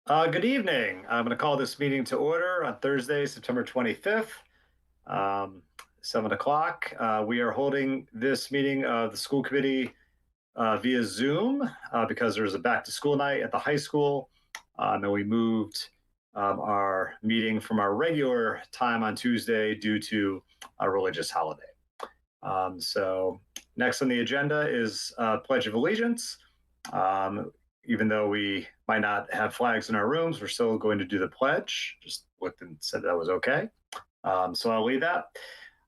Good evening. I'm going to call this meeting to order on Thursday, September 25th, um, 7 o'clock. We are holding this meeting of the school committee via Zoom because there was a back to school night at the high school. And we moved our meeting from our regular time on Tuesday due to a religious holiday. So next on the agenda is Pledge of Allegiance. Even though we might not have flags in our rooms, we're still going to do the pledge. Just looked and said that was okay. So I'll leave that.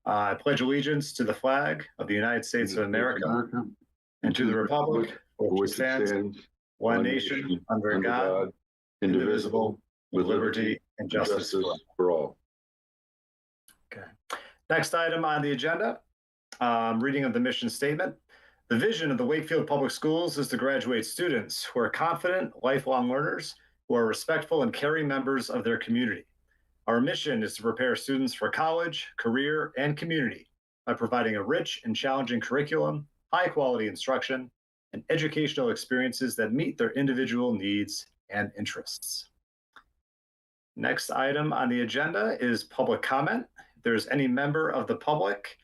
I pledge allegiance to the flag of the United States of America and to the republic for which it stands, one nation, under God, indivisible, with liberty and justice for all. Okay. Next item on the agenda, reading of the mission statement. The vision of the Wakefield Public Schools is to graduate students who are confident, lifelong learners, who are respectful and caring members of their community. Our mission is to prepare students for college, career, and community by providing a rich and challenging curriculum, high-quality instruction, and educational experiences that meet their individual needs and interests. Next item on the agenda is public comment. If there's any member of the public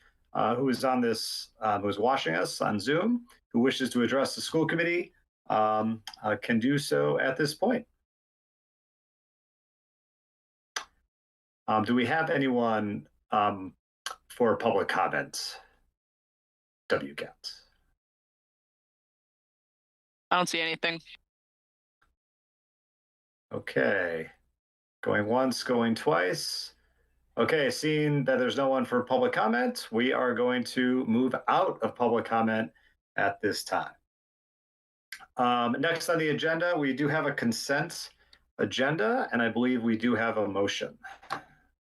who is on this, who is watching us on Zoom, who wishes to address the school committee, can do so at this point. Do we have anyone for public comment? WCAT. I don't see anything. Okay. Going once, going twice. Okay, seeing that there's no one for public comment, we are going to move out of public comment at this time. Next on the agenda, we do have a consent agenda, and I believe we do have a motion.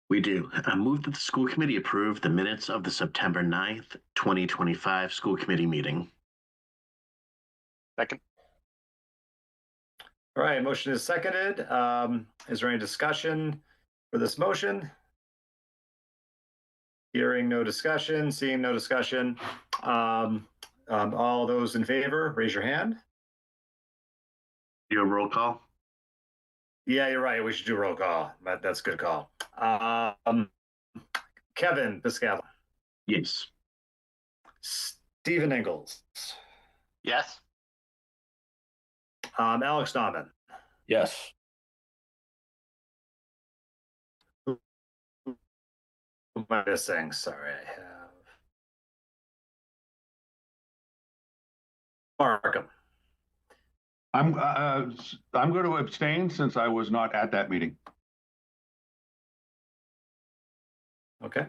We do. I move that the school committee approve the minutes of the September 9th, 2025 school committee meeting. Second. All right, motion is seconded. Is there any discussion for this motion? Hearing no discussion, seeing no discussion. All those in favor, raise your hand. Do a roll call? Yeah, you're right. We should do roll call. That's a good call. Kevin Piscatella. Yes. Stephen Ingalls. Yes. Alex Nauman. Yes. Who am I missing? Sorry, I have Markham. I'm going to abstain since I was not at that meeting. Okay.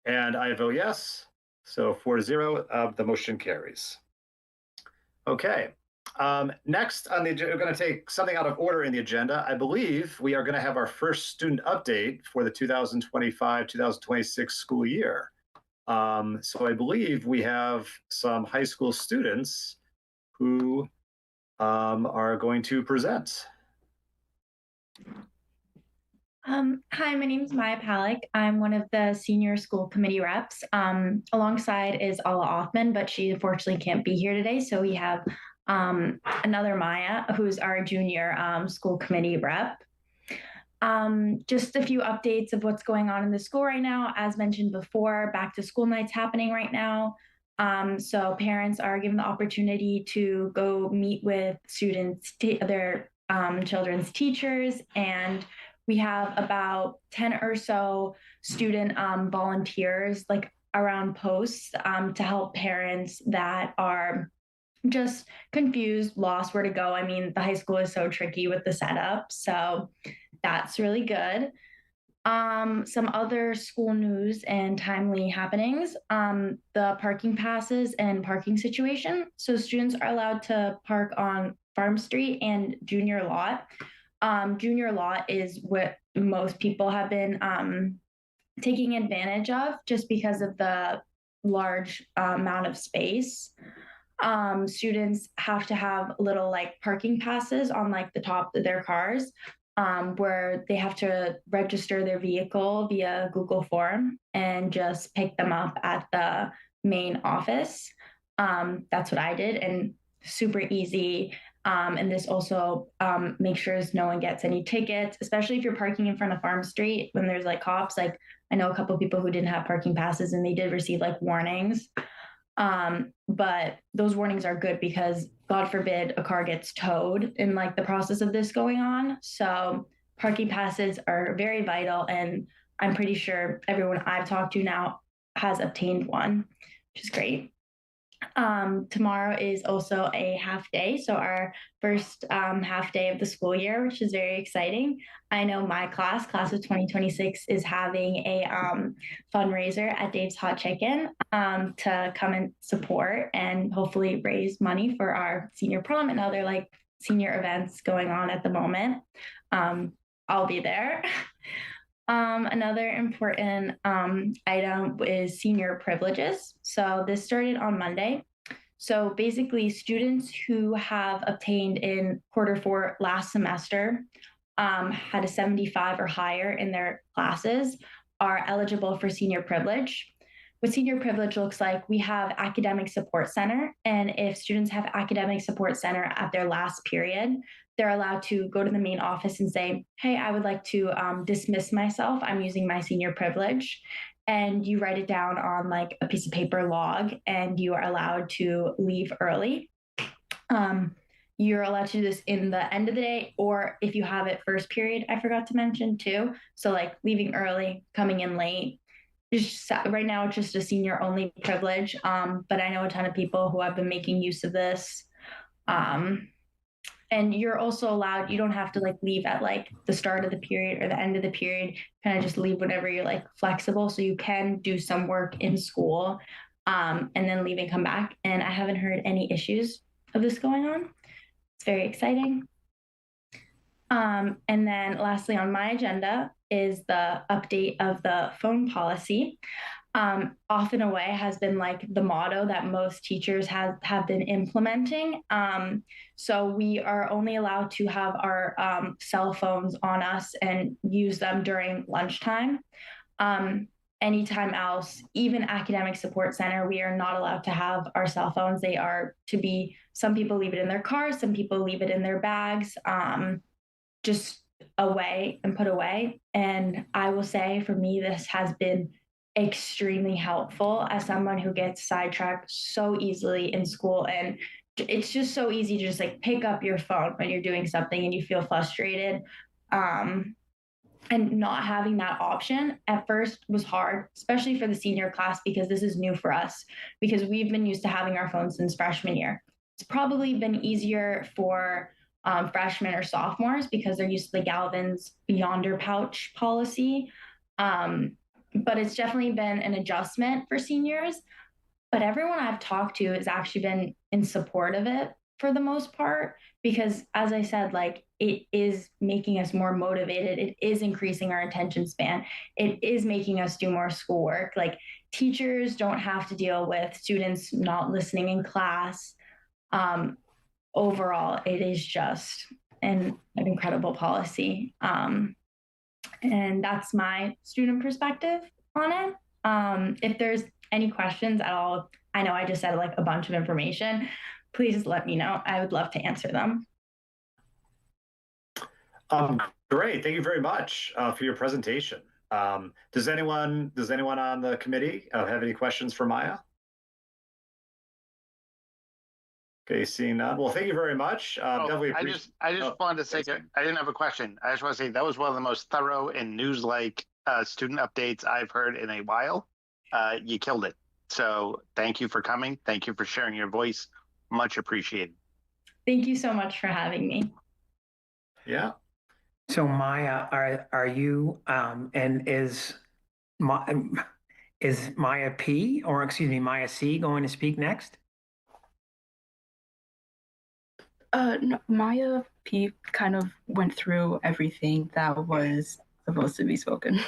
And I vote yes. So 4-0, the motion carries. Okay. Next on the agenda, we're going to take something out of order in the agenda. I believe we are going to have our first student update for the 2025-2026 school year. So I believe we have some high school students who are going to present. Hi, my name is Maya Palik. I'm one of the senior school committee reps. Alongside is Alla Othman, but she unfortunately can't be here today. So we have another Maya, who's our junior school committee rep. Just a few updates of what's going on in the school right now. As mentioned before, back to school night's happening right now. So parents are given the opportunity to go meet with students, their children's teachers, and we have about 10 or so student volunteers like around posts to help parents that are just confused, lost where to go. I mean, the high school is so tricky with the setup, so that's really good. Some other school news and timely happenings, the parking passes and parking situation. So students are allowed to park on Farm Street and Junior Lot. Junior Lot is what most people have been taking advantage of just because of the large amount of space. Students have to have little like parking passes on like the top of their cars where they have to register their vehicle via Google form and just pick them up at the main office. That's what I did, and super easy. And this also makes sure no one gets any tickets, especially if you're parking in front of Farm Street when there's like cops. Like I know a couple of people who didn't have parking passes and they did receive like warnings. But those warnings are good because God forbid a car gets towed in like the process of this going on. So parking passes are very vital. And I'm pretty sure everyone I've talked to now has obtained one, which is great. Tomorrow is also a half day, so our first half day of the school year, which is very exciting. I know my class of 2026, is having a fundraiser at Dave's Hot Chicken to come and support and hopefully raise money for our senior prom and other like senior events going on at the moment. I'll be there. Another important item is senior privileges. So this started on Monday. So basically, students who have obtained in Q4 last semester had a 75 or higher in their classes are eligible for senior privilege. What senior privilege looks like, we have academic support center. And if students have academic support center at their last period, they're allowed to go to the main office and say, hey, I would like to dismiss myself. I'm using my senior privilege. And you write it down on like a piece of paper log and you are allowed to leave early. You're allowed to do this in the end of the day, or if you have it first period, I forgot to mention too. So like leaving early, coming in late. Just, right now, it's just a senior only privilege. But I know a ton of people who have been making use of this. And you're also allowed, you don't have to like leave at like the start of the period or the end of the period, kind of just leave whenever you're like flexible. So you can do some work in school and then leave and come back. And I haven't heard any issues of this going on. It's very exciting. And then lastly on my agenda is the update of the phone policy. Off and away has been like the motto that most teachers have been implementing. So we are only allowed to have our cell phones on us and use them during lunchtime. Anytime else, even academic support center, we are not allowed to have our cell phones. They are to be, some people leave it in their cars, some people leave it in their bags, just away and put away. And I will say for me, this has been extremely helpful as someone who gets sidetracked so easily in school. And it's just so easy to just like pick up your phone when you're doing something and you feel frustrated. And not having that option at first was hard, especially for the senior class, because this is new for us, because we've been used to having our phones since freshman year. It's probably been easier for freshmen or sophomores because they're used to the Galvin's Yonder pouch policy. But it's definitely been an adjustment for seniors. But everyone I've talked to has actually been in support of it for the most part, because as I said, like it is making us more motivated. It is increasing our attention span. It is making us do more schoolwork. Like teachers don't have to deal with students not listening in class. Overall, it is just an incredible policy. And that's my student perspective on it. If there's any questions at all, I know I just said like a bunch of information. Please let me know. I would love to answer them. Great. Thank you very much for your presentation. Does anyone on the committee have any questions for Maya? Okay, seeing none. Well, thank you very much. Definitely appreciate. I just wanted to say, I didn't have a question. I just want to say that was one of the most thorough and news-like student updates I've heard in a while. You killed it. So thank you for coming. Thank you for sharing your voice. Much appreciated. Thank you so much for having me. Yeah. So Maya, are you and is Maya P, or excuse me, Maya C going to speak next? No, Maya P kind of went through everything that was supposed to be spoken.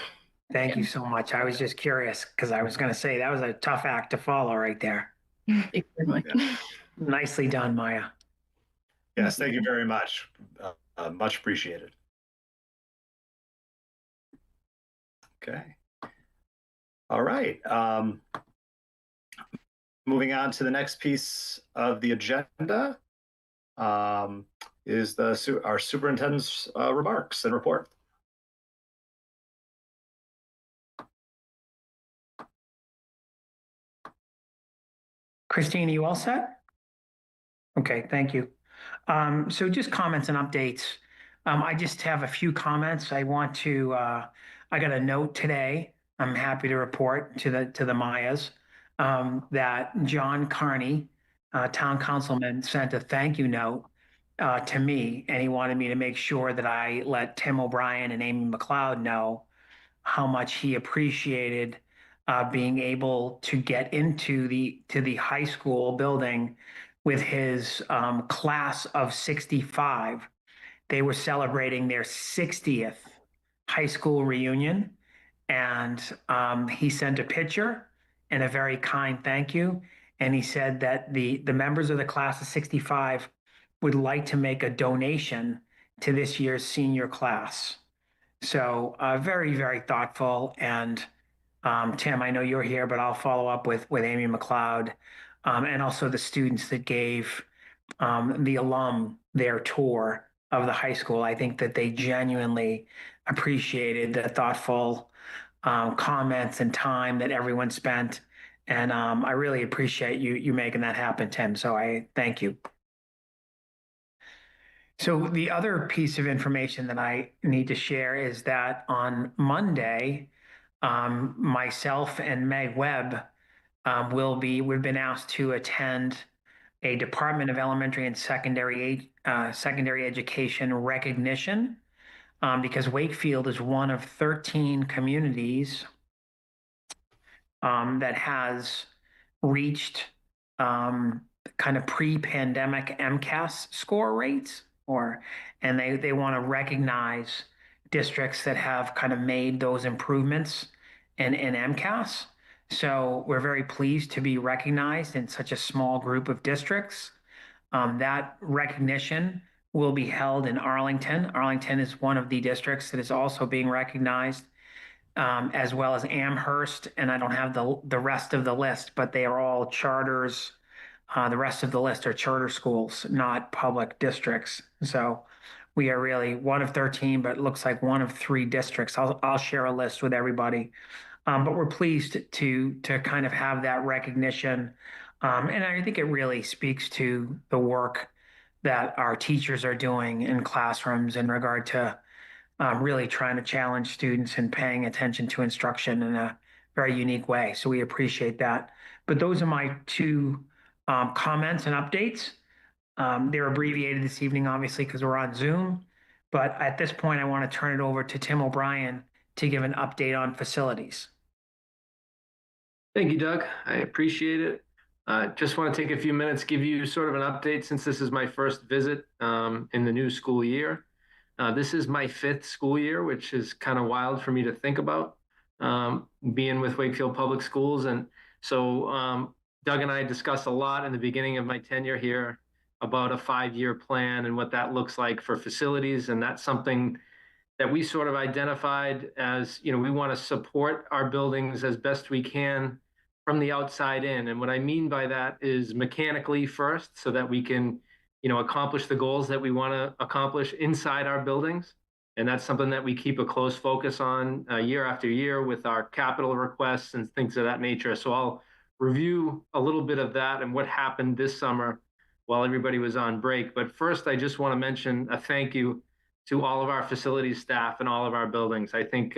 Thank you so much. I was just curious because I was going to say that was a tough act to follow right there. Yeah. Nicely done, Maya. Yes, thank you very much. Much appreciated. Okay. All right. Moving on to the next piece of the agenda. is our superintendent's remarks and report. Christine, are you all set? Okay, thank you. So just comments and updates. I just have a few comments. I got a note today. I'm happy to report to the Mayas that John Carney, town councilman, sent a thank you note to me, and he wanted me to make sure that I let Tim O'Brien and Amy McLeod know how much he appreciated being able to get into the high school building with his class of 65. They were celebrating their 60th high school reunion, and he sent a picture and a very kind thank you. And he said that the members of the class of 65 would like to make a donation to this year's senior class. So very, very thoughtful. And Tim, I know you're here, but I'll follow up with Amy McLeod and also the students that gave the alum their tour of the high school. I think that they genuinely appreciated the thoughtful comments and time that everyone spent. And I really appreciate you making that happen, Tim. So I thank you. So the other piece of information that I need to share is that on Monday, myself and Meg Webb we've been asked to attend a Department of Elementary and Secondary Education recognition because Wakefield is one of 13 communities that has reached kind of pre-pandemic MCAS score rates, and they want to recognize districts that have kind of made those improvements in MCAS. So we're very pleased to be recognized in such a small group of districts. That recognition will be held in Arlington. Arlington is one of the districts that is also being recognized, as well as Amherst, and I don't have the rest of the list, but they are all charters. The rest of the list are charter schools, not public districts. So we are really one of 13, but it looks like one of 3 districts. I'll share a list with everybody. But we're pleased to kind of have that recognition. And I think it really speaks to the work that our teachers are doing in classrooms in regard to really trying to challenge students and paying attention to instruction in a very unique way. So we appreciate that. But those are my 2 comments and updates. They're abbreviated this evening, obviously, because we're on Zoom. But at this point, I want to turn it over to Tim O'Brien to give an update on facilities. Thank you, Doug. I appreciate it. Just want to take a few minutes, give you sort of an update since this is my first visit in the new school year. This is my 5th school year, which is kind of wild for me to think about, being with Wakefield Public Schools. And so Doug and I discussed a lot in the beginning of my tenure here about a 5-year plan and what that looks like for facilities. And that's something that we sort of identified as, we want to support our buildings as best we can from the outside in. And what I mean by that is mechanically first, so that we can, accomplish the goals that we want to accomplish inside our buildings. And that's something that we keep a close focus on year after year with our capital requests and things of that nature. So I'll review a little bit of that and what happened this summer while everybody was on break. But first, I just want to mention a thank you to all of our facilities staff and all of our buildings. I think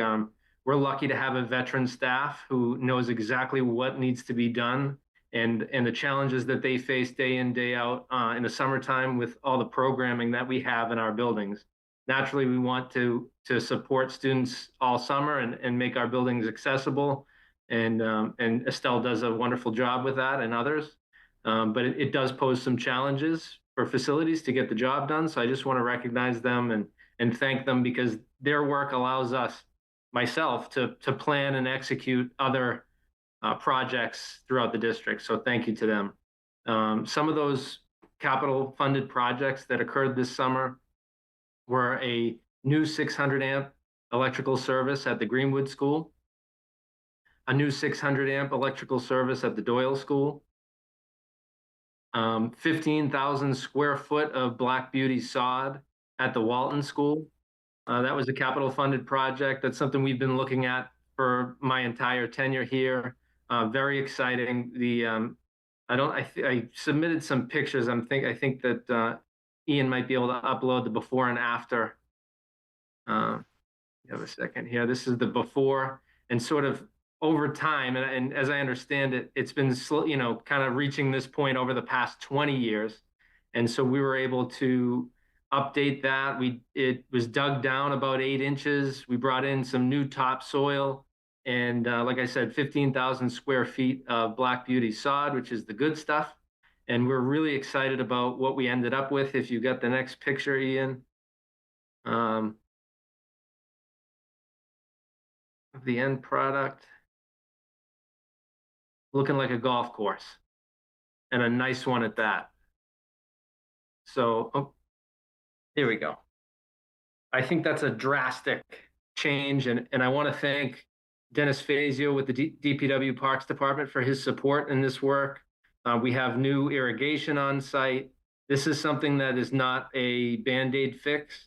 we're lucky to have a veteran staff who knows exactly what needs to be done and the challenges that they face day in, day out in the summertime with all the programming that we have in our buildings. Naturally, we want to support students all summer and make our buildings accessible. And Estelle does a wonderful job with that, and others. But it does pose some challenges for facilities to get the job done. So I just want to recognize them and thank them, because their work allows us, myself, to plan and execute other projects throughout the district. So thank you to them. Some of those capital funded projects that occurred this summer were a new 600 amp electrical service at the Greenwood School, a new 600 amp electrical service at the Doyle School, 15,000 square foot of Black Beauty sod at the Walton School. That was a capital funded project. That's something we've been looking at for my entire tenure here. Very exciting. I submitted some pictures. I think that Ian might be able to upload the before and after. You have a second here. This is the before, and sort of over time, and as I understand it, it's been slow, kind of reaching this point over the past 20 years. And so we were able to update that. It was dug down about 8 inches. We brought in some new topsoil, and like I said, 15,000 square feet of Black Beauty sod, which is the good stuff. And we're really excited about what we ended up with. If you got the next picture, Ian. Of the end product, looking like a golf course, and a nice one at that. So, here we go. I think that's a drastic change, and I want to thank Dennis Fazio with the DPW Parks Department for his support in this work. We have new irrigation on site. This is something that is not a Band-Aid fix.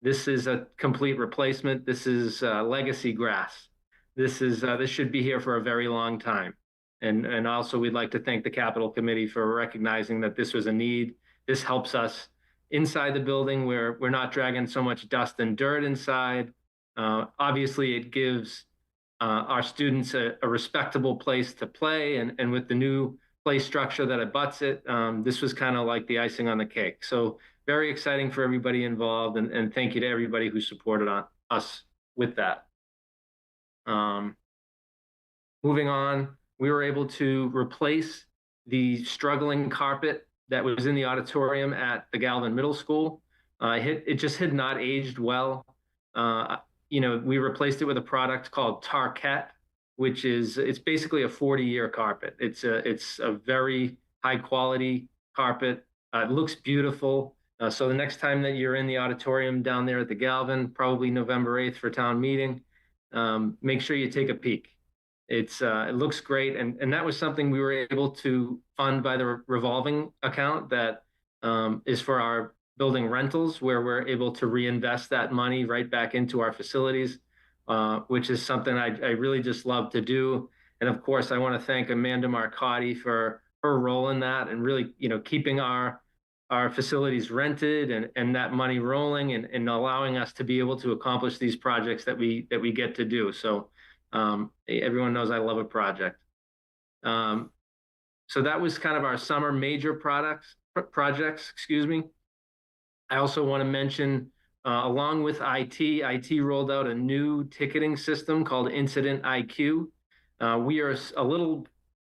This is a complete replacement. This is legacy grass. This should be here for a very long time. And also we'd like to thank the Capital Committee for recognizing that this was a need. This helps us inside the building where we're not dragging so much dust and dirt inside. Obviously it gives our students a respectable place to play, and with the new play structure that abuts it, this was kind of like the icing on the cake. So very exciting for everybody involved, and thank you to everybody who supported us with that. Moving on, we were able to replace the struggling carpet that was in the auditorium at the Galvin Middle School. It just had not aged well. We replaced it with a product called Tarquette, which it's basically a 40-year carpet. It's a very high quality carpet. It looks beautiful. So the next time that you're in the auditorium down there at the Galvin, probably November 8th for town meeting, make sure you take a peek. It looks great, and that was something we were able to fund by the revolving account that is for our building rentals, where we're able to reinvest that money right back into our facilities, which is something I really just love to do. And of course, I want to thank Amanda Marcotti for her role in that, and really, keeping our facilities rented and that money rolling, and allowing us to be able to accomplish these projects that we get to do. So everyone knows I love a project. So that was kind of our summer major projects, excuse me. I also want to mention, along with IT rolled out a new ticketing system called Incident IQ. We are a little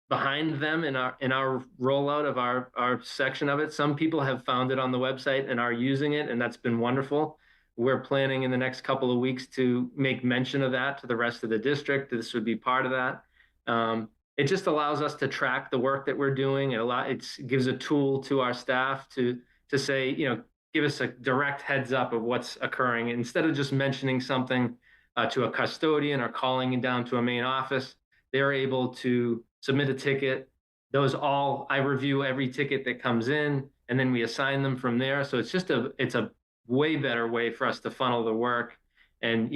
behind them in our rollout of our section of it. Some people have found it on the website and are using it, and that's been wonderful. We're planning in the next couple of weeks to make mention of that to the rest of the district. This would be part of that. It just allows us to track the work that we're doing. It gives a tool to our staff to say, give us a direct heads up of what's occurring. Instead of just mentioning something to a custodian or calling it down to a main office, they're able to submit a ticket. I review every ticket that comes in, and then we assign them from there. So it's a way better way for us to funnel the work and,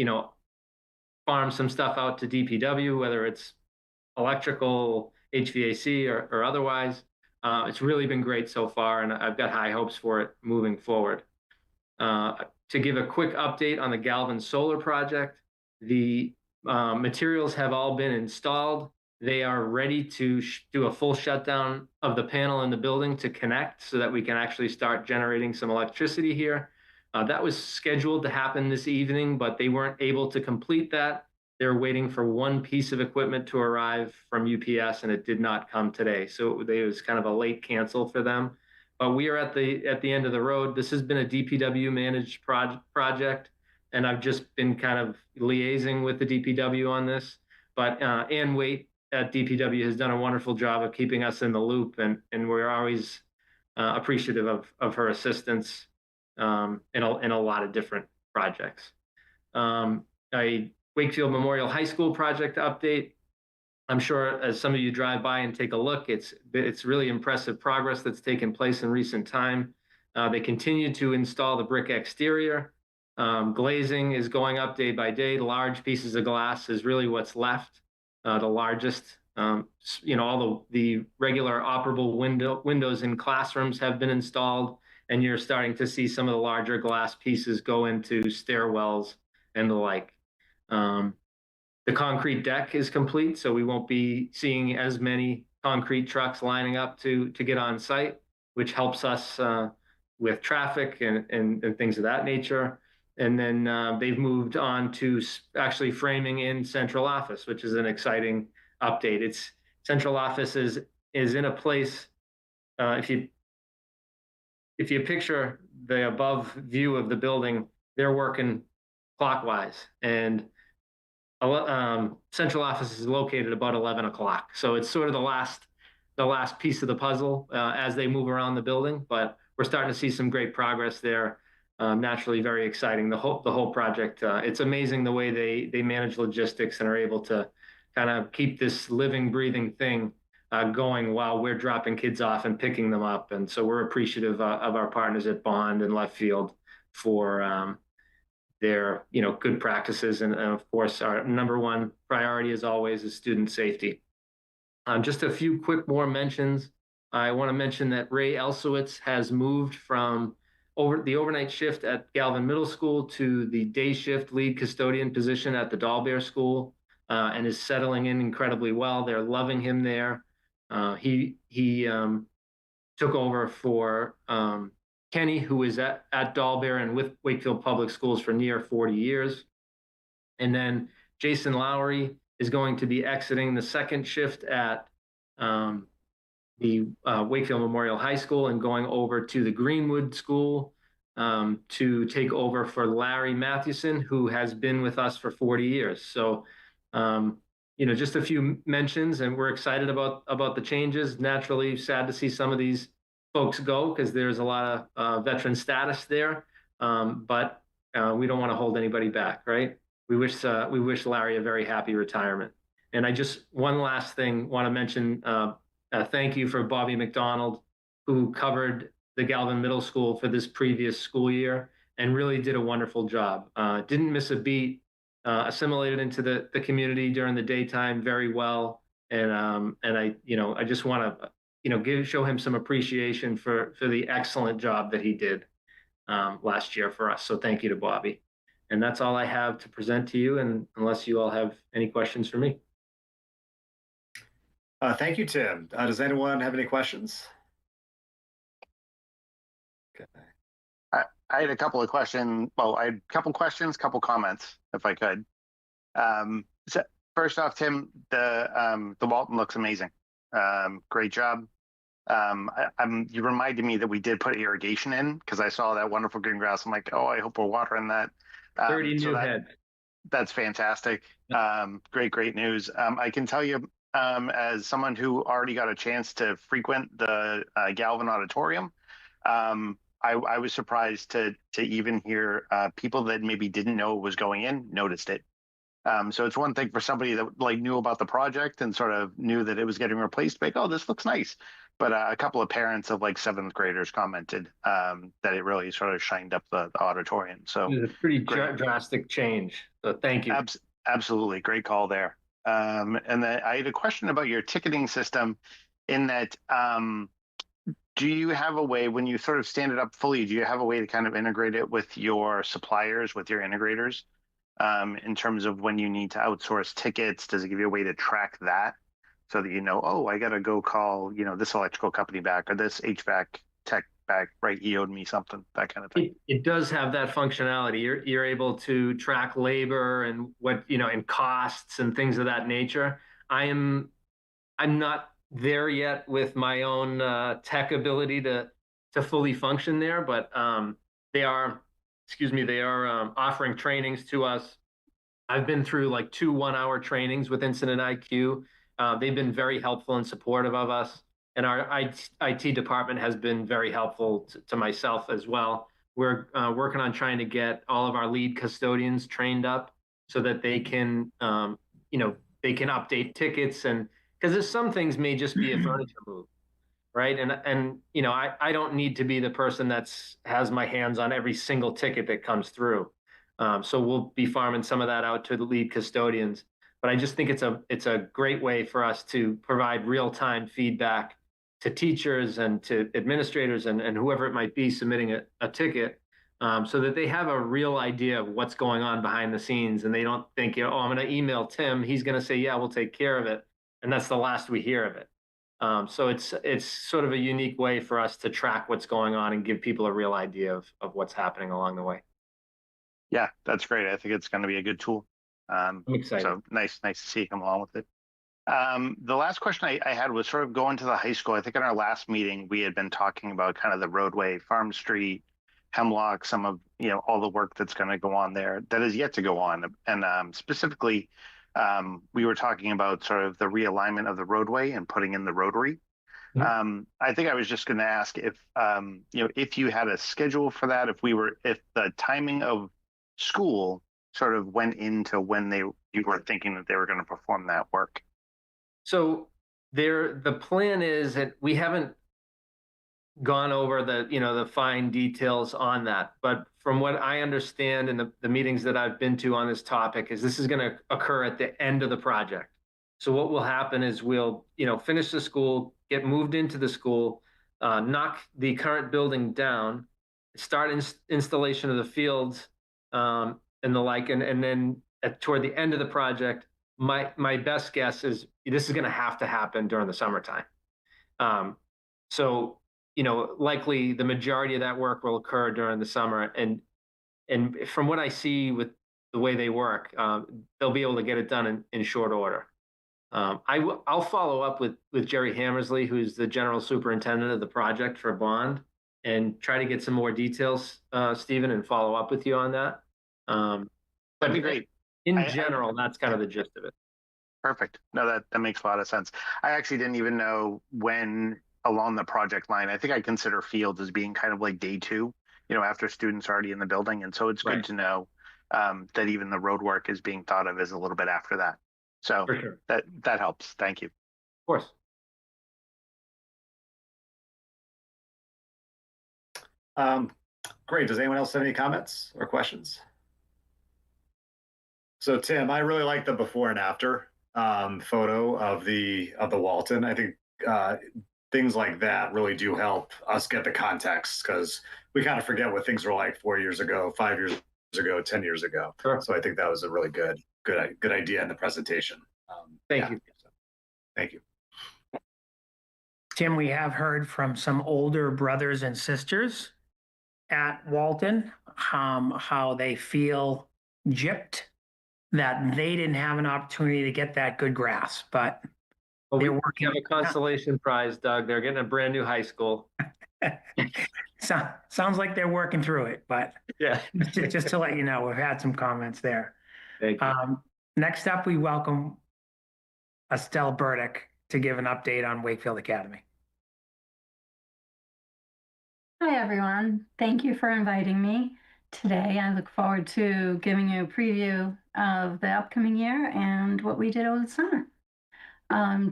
farm some stuff out to DPW, whether it's electrical, HVAC, or otherwise. It's really been great so far, and I've got high hopes for it moving forward. To give a quick update on the Galvin Solar project, the materials have all been installed. They are ready to do a full shutdown of the panel in the building to connect so that we can actually start generating some electricity here. That was scheduled to happen this evening, but they weren't able to complete that. They're waiting for one piece of equipment to arrive from UPS, and it did not come today. So it was kind of a late cancel for them. But we are at the end of the road. This has been a DPW managed project, and I've just been kind of liaising with the DPW on this. But Ann Waite at DPW has done a wonderful job of keeping us in the loop, and we're always appreciative of her assistance in a lot of different projects. A Wakefield Memorial High School project update. I'm sure as some of you drive by and take a look, it's really impressive progress that's taken place in recent time. They continue to install the brick exterior. Glazing is going up day by day. Large pieces of glass is really what's left. The largest, all the regular operable windows in classrooms have been installed, and you're starting to see some of the larger glass pieces go into stairwells and the like. The concrete deck is complete, so we won't be seeing as many concrete trucks lining up to get on site, which helps us with traffic and things of that nature. And then they've moved on to actually framing in central office, which is an exciting update. It's central office is in a place. If you picture the above view of the building, they're working clockwise, and central office is located about 11 o'clock. So it's sort of the last piece of the puzzle as they move around the building. But we're starting to see some great progress there. Naturally, very exciting. The whole project. It's amazing the way they manage logistics and are able to kind of keep this living, breathing thing going while we're dropping kids off and picking them up. And so we're appreciative of our partners at Bond and Left Field for their good practices, and of course our number one priority as always is student safety. Just a few quick more mentions. I want to mention that Ray Elsowitz has moved from the overnight shift at Galvin Middle School to the day shift lead custodian position at the Dahlberg School, and is settling in incredibly well. They're loving him there. He took over for Kenny, who is at Dahlberg and with Wakefield Public Schools for near 40 years. And then Jason Lowry is going to be exiting the second shift at the Wakefield Memorial High School and going over to the Greenwood School to take over for Larry Mathewson, who has been with us for 40 years. So, just a few mentions, and we're excited about the changes. Naturally, sad to see some of these folks go because there's a lot of veteran status there, but we don't want to hold anybody back, right? We wish Larry a very happy retirement. And I just one last thing want to mention. Thank you for Bobby McDonald, who covered the Galvin Middle School for this previous school year and really did a wonderful job. Didn't miss a beat. Assimilated into the community during the daytime very well, and I just want to show him some appreciation for the excellent job that he did last year for us. So thank you to Bobby. And that's all I have to present to you, and unless you all have any questions for me. Thank you, Tim. Does anyone have any questions? Okay. I had a couple of questions. Well, I had a couple questions, couple comments, if I could. So first off, Tim, the Walton looks amazing. Great job. You reminded me that we did put irrigation in because I saw that wonderful green grass. I'm like, oh, I hope we're watering that. 30 new head. That's fantastic. Great news. I can tell you, as someone who already got a chance to frequent the Galvin Auditorium, I was surprised to even hear people that maybe didn't know it was going in noticed it. So it's one thing for somebody that knew about the project and sort of knew that it was getting replaced, like, oh, this looks nice. But a couple of parents of seventh graders commented that it really sort of shined up the auditorium. So it was a pretty drastic change. So thank you. Absolutely, great call there. And then I had a question about your ticketing system, in that. Do you have a way, when you sort of stand it up fully, do you have a way to kind of integrate it with your suppliers, with your integrators, in terms of when you need to outsource tickets? Does it give you a way to track that so that oh, I got to go call, this electrical company back or this HVAC tech back, right? He owed me something, that kind of thing. It does have that functionality. You're able to track labor and what, and costs and things of that nature. I'm not there yet with my own tech ability to fully function there, but they are offering trainings to us. I've been through 2 1-hour trainings with Incident IQ. They've been very helpful and supportive of us, and our IT department has been very helpful to myself as well. We're working on trying to get all of our lead custodians trained up so that they can they can update tickets, and because there's some things may just be a furniture move, right? And you know, I don't need to be the person has my hands on every single ticket that comes through. So we'll be farming some of that out to the lead custodians. But I just think it's a great way for us to provide real-time feedback to teachers and to administrators and whoever it might be submitting a ticket, so that they have a real idea of what's going on behind the scenes, and they don't think, you know, oh, I'm going to email Tim, he's going to say, yeah, we'll take care of it, and that's the last we hear of it. So it's sort of a unique way for us to track what's going on and give people a real idea of what's happening along the way. Yeah, that's great. I think it's going to be a good tool. I'm excited. So nice to see you come along with it. The last question I had was sort of going to the high school. I think in our last meeting, we had been talking about kind of the roadway, Farm Street, Hemlock, some of, you know, all the work that's going to go on there that is yet to go on. And specifically, we were talking about sort of the realignment of the roadway and putting in the rotary. I think I was just going to ask if, you know, if you had a schedule for that, if the timing of school sort of went into when you were thinking that they were going to perform that work. So the plan is that we haven't gone over the fine details on that, but from what I understand in the meetings that I've been to on this topic is this is going to occur at the end of the project. So what will happen is we'll, you know, finish the school, get moved into the school, knock the current building down, start installation of the fields, and the like, and then toward the end of the project, my best guess is this is going to happen during the summertime. So, you know, likely the majority of that work will occur during the summer, and from what I see with the way they work, they'll be able to get it done in short order. I'll follow up with Jerry Hammersley, who's the general superintendent of the project for Bond, and try to get some more details, Stephen, and follow up with you on that. That'd be great. In general, that's kind of the gist of it. Perfect. No, that makes a lot of sense. I actually didn't even know when along the project line. I think I consider fields as being kind of like day 2, you know, after students are already in the building. And so it's good to know that even the road work is being thought of as a little bit after that. So for sure. that helps. Thank you. Of course. Great. Does anyone else have any comments or questions? So Tim, I really like the before and after photo of the Walton. I think things like that really do help us get the context, because we kind of forget what things were like 4 years ago, 5 years ago, 10 years ago. Sure. So I think that was a really good idea in the presentation. Thank you. Thank you. Tim, we have heard from some older brothers and sisters at Walton, how they feel gypped, that they didn't have an opportunity to get that good grass, but we have a consolation prize, Doug. They're getting a brand new high school. Sounds like they're working through it, but yeah, just to let you know, we've had some comments there. Thank you. Next up, we welcome Estelle Burdick to give an update on Wakefield Academy. Hi, everyone. Thank you for inviting me today. I look forward to giving you a preview of the upcoming year and what we did over the summer.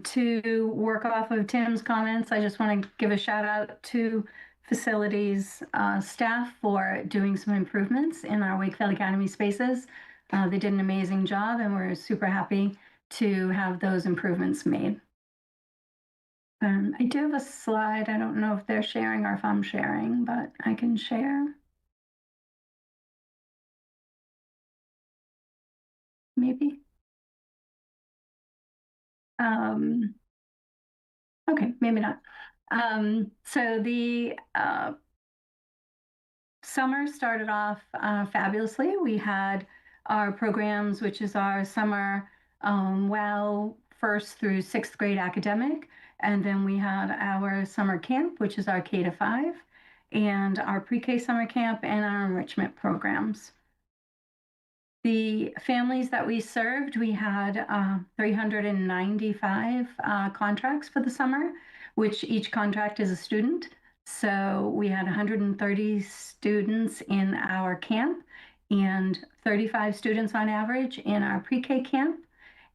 To work off of Tim's comments, I just want to give a shout out to facilities staff for doing some improvements in our Wakefield Academy spaces. They did an amazing job, and we're super happy to have those improvements made. I do have a slide. I don't know if they're sharing or if I'm sharing, but I can share. Maybe. Okay, maybe not. So the summer started off fabulously. We had our programs, which is our summer WOW 1st through 6th grade academic. And then we had our summer camp, which is our K-5, and our pre-K summer camp and our enrichment programs. The families that we served, we had 395 contracts for the summer, which each contract is a student. So we had 130 students in our camp and 35 students on average in our pre-K camp.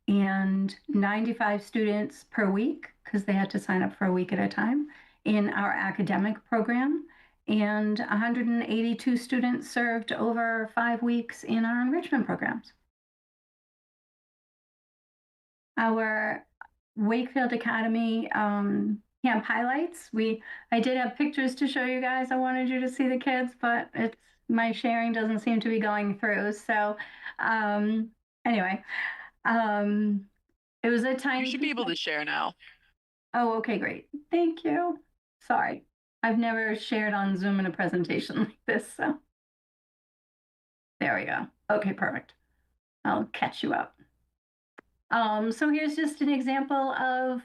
and 95 students per week, because they had to sign up for a week at a time, in our academic program, and 182 students served over 5 weeks in our enrichment programs. Our Wakefield Academy camp highlights. I did have pictures to show you guys. I wanted you to see the kids, but my sharing doesn't seem to be going through. So anyway, it was a tiny. You should be able to share now. Oh, okay, great. Thank you. Sorry. I've never shared on Zoom in a presentation like this, so. There we go. Okay, perfect. I'll catch you up. So here's just an example of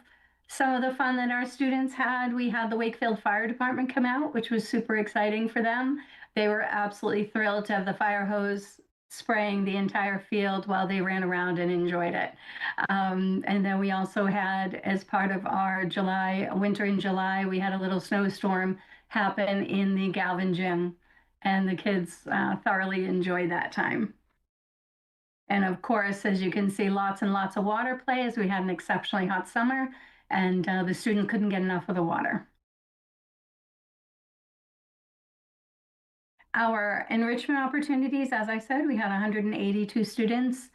some of the fun that our students had. We had the Wakefield Fire Department come out, which was super exciting for them. They were absolutely thrilled to have the fire hose spraying the entire field while they ran around and enjoyed it. And then we also had, as part of our winter in July, we had a little snowstorm happen in the Galvin gym, and the kids thoroughly enjoyed that time. And of course, as you can see, lots and lots of water play, as we had an exceptionally hot summer, and the students couldn't get enough of the water. Our enrichment opportunities, as I said, we had 182 students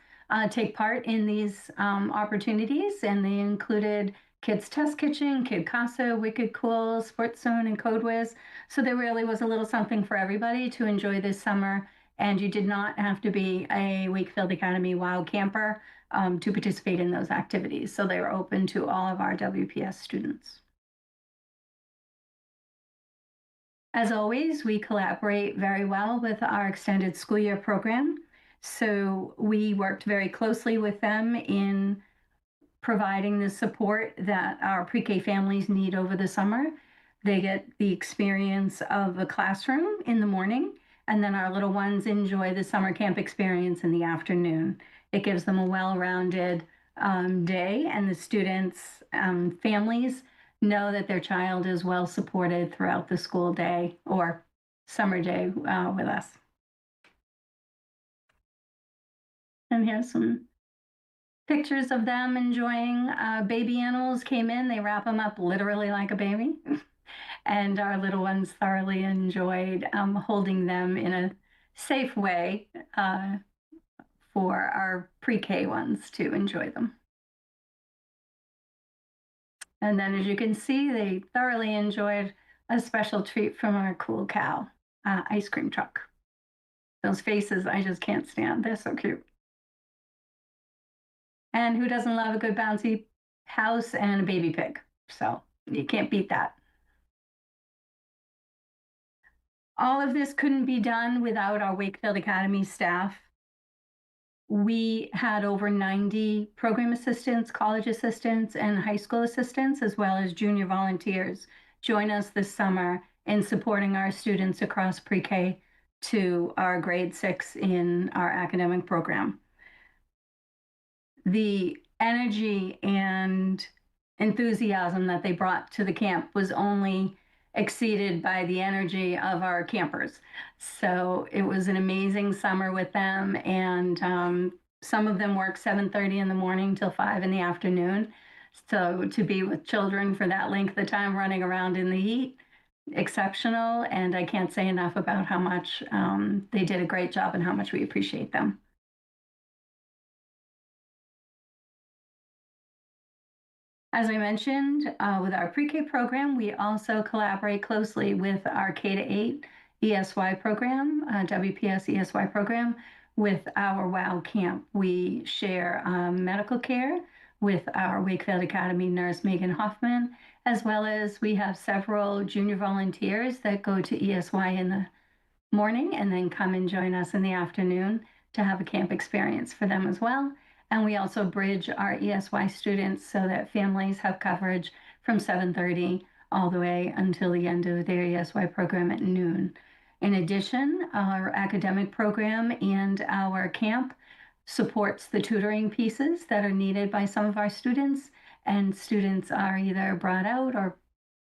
take part in these opportunities, and they included Kids Test Kitchen, Kid Casa, Wicked Cool, Sports Zone, and Code Whiz. So there really was a little something for everybody to enjoy this summer, and you did not have to be a Wakefield Academy WOW camper to participate in those activities. So they were open to all of our WPS students. As always, we collaborate very well with our extended school year program. So we worked very closely with them in providing the support that our pre-K families need over the summer. They get the experience of a classroom in the morning, and then our little ones enjoy the summer camp experience in the afternoon. It gives them a well-rounded day, and the students' families know that their child is well supported throughout the school day or summer day with us. And here's some pictures of them enjoying. Baby animals came in, they wrap them up literally like a baby. And our little ones thoroughly enjoyed holding them in a safe way for our pre-K ones to enjoy them. And then, as you can see, they thoroughly enjoyed a special treat from our cool cow ice cream truck. Those faces, I just can't stand. They're so cute. And who doesn't love a good bouncy house and a baby pig? So you can't beat that. All of this couldn't be done without our Wakefield Academy staff. We had over 90 program assistants, college assistants, and high school assistants, as well as junior volunteers, join us this summer in supporting our students across pre-K to our grade 6 in our academic program. The energy and enthusiasm that they brought to the camp was only exceeded by the energy of our campers. So it was an amazing summer with them, and some of them work 7:30 in the morning till 5 in the afternoon. So to be with children for that length of time running around in the heat, exceptional, and I can't say enough about how much they did a great job and how much we appreciate them. As I mentioned, with our pre-K program, we also collaborate closely with our K-8 ESY program, WPS ESY program, with our WOW camp. We share medical care with our Wakefield Academy nurse, Megan Hoffman, as well as we have several junior volunteers that go to ESY in the morning and then come and join us in the afternoon to have a camp experience for them as well. And we also bridge our ESY students so that families have coverage from 7:30 all the way until the end of their ESY program at noon. In addition, our academic program and our camp supports the tutoring pieces that are needed by some of our students, and students are either brought out or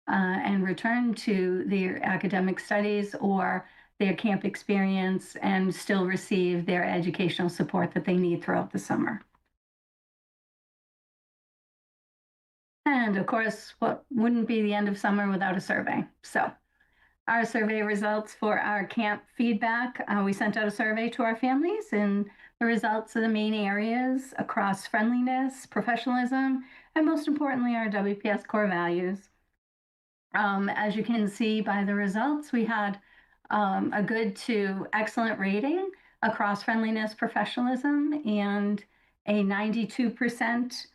and returned to their academic studies or their camp experience and still receive their educational support that they need throughout the summer. And of course, what wouldn't be the end of summer without a survey? So our survey results for our camp feedback, we sent out a survey to our families, and the results of the main areas across friendliness, professionalism, and most importantly, our WPS core values. As you can see by the results, we had a good to excellent rating across friendliness, professionalism, and a 92%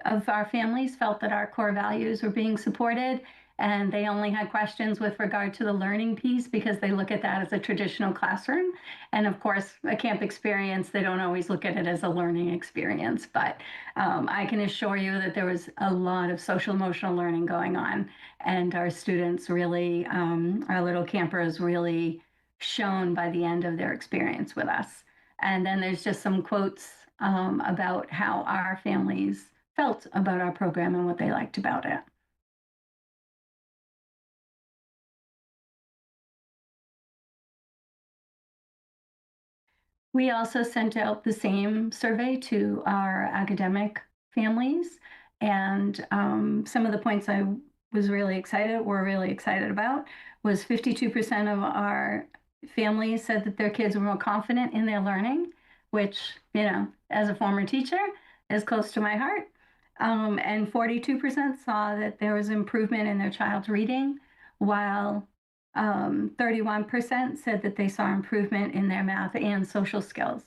of our families felt that our core values were being supported, and they only had questions with regard to the learning piece because they look at that as a traditional classroom. And of course, a camp experience, they don't always look at it as a learning experience, but I can assure you that there was a lot of social emotional learning going on, and our students really, our little campers really shone by the end of their experience with us. And then there's just some quotes about how our families felt about our program and what they liked about it. We also sent out the same survey to our academic families, and some of the points I was really excited, were really excited about, was 52% of our families said that their kids were more confident in their learning, which, you know, as a former teacher, is close to my heart. And 42% saw that there was improvement in their child's reading, while 31% said that they saw improvement in their math and social skills.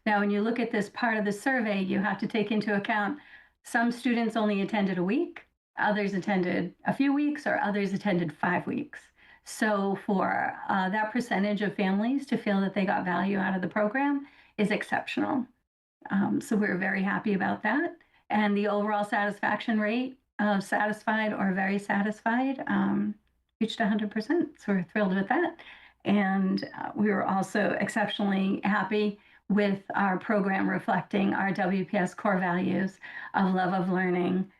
Now, when you look at this part of the survey, you have to take into account some students only attended a week, others attended a few weeks, or others attended 5 weeks. So for that percentage of families to feel that they got value out of the program is exceptional. So we're very happy about that. And the overall satisfaction rate of satisfied or very satisfied reached 100%. So we're thrilled with that. And we were also exceptionally happy with our program reflecting our WPS core values of love of learning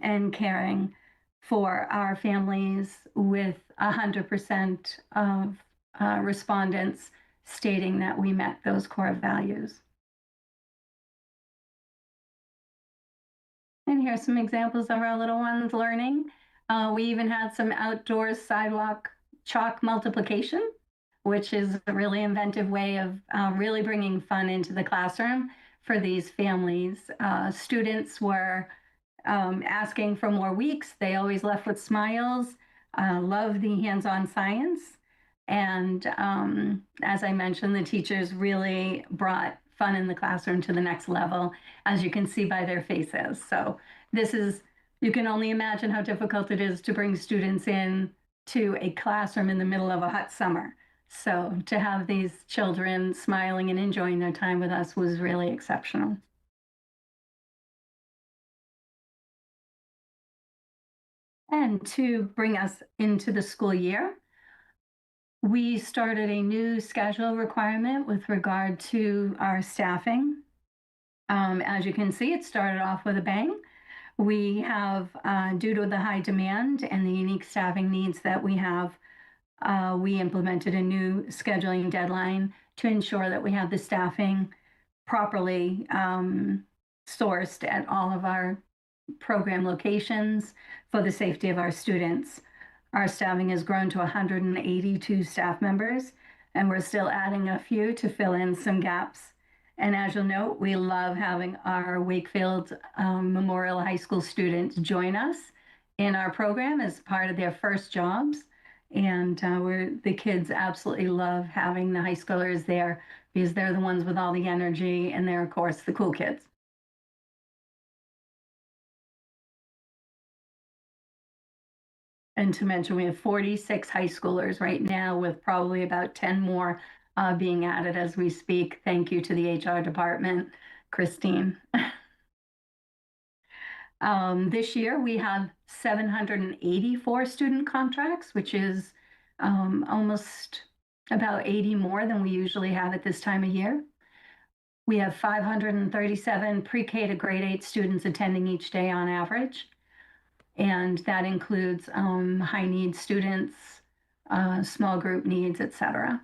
and caring for our families, with 100% of respondents stating that we met those core values. And here's some examples of our little ones learning. We even had some outdoor sidewalk chalk multiplication, which is a really inventive way of really bringing fun into the classroom for these families. Students were asking for more weeks. They always left with smiles, love the hands-on science. And as I mentioned, the teachers really brought fun in the classroom to the next level, as you can see by their faces. So this is, you can only imagine how difficult it is to bring students in to a classroom in the middle of a hot summer. So to have these children smiling and enjoying their time with us was really exceptional. And to bring us into the school year, we started a new schedule requirement with regard to our staffing. As you can see, it started off with a bang. We have, due to the high demand and the unique staffing needs that we have, we implemented a new scheduling deadline to ensure that we have the staffing properly sourced at all of our program locations for the safety of our students. Our staffing has grown to 182 staff members, and we're still adding a few to fill in some gaps. And as you'll note, we love having our Wakefield Memorial High School students join us in our program as part of their first jobs. And the kids absolutely love having the high schoolers there because they're the ones with all the energy, and they're, of course, the cool kids. And to mention, we have 46 high schoolers right now, with probably about 10 more being added as we speak. Thank you to the HR department, Christine. This year, we have 784 student contracts, which is almost about 80 more than we usually have at this time of year. We have 537 pre-K to grade 8 students attending each day on average. And that includes high needs students, small group needs, etc.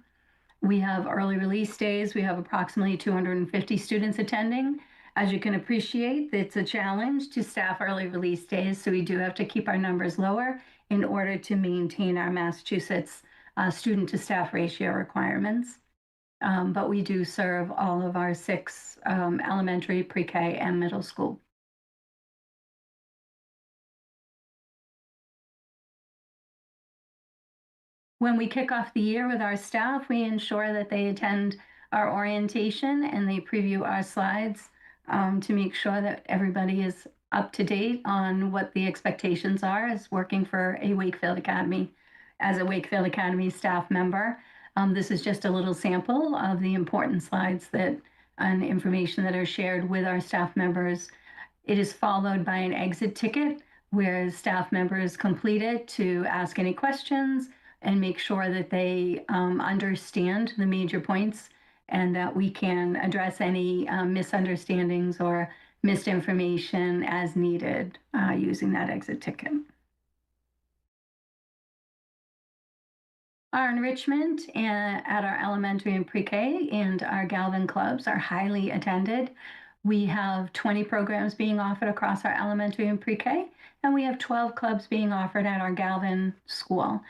We have early release days. We have approximately 250 students attending, As you can appreciate, it's a challenge to staff early release days, so we do have to keep our numbers lower in order to maintain our Massachusetts student to staff ratio requirements. But we do serve all of our 6 elementary, pre-K, and middle school. When we kick off the year with our staff, we ensure that they attend our orientation and they preview our slides to make sure that everybody is up to date on what the expectations are as working for a Wakefield Academy, as a Wakefield Academy staff member. This is just a little sample of the important slides that and information that are shared with our staff members. It is followed by an exit ticket where staff members complete it to ask any questions and make sure that they understand the major points and that we can address any misunderstandings or misinformation as needed using that exit ticket. Our enrichment at our elementary and pre-K and our Galvin clubs are highly attended. We have 20 programs being offered across our elementary and pre-K, and we have 12 clubs being offered at our Galvin school.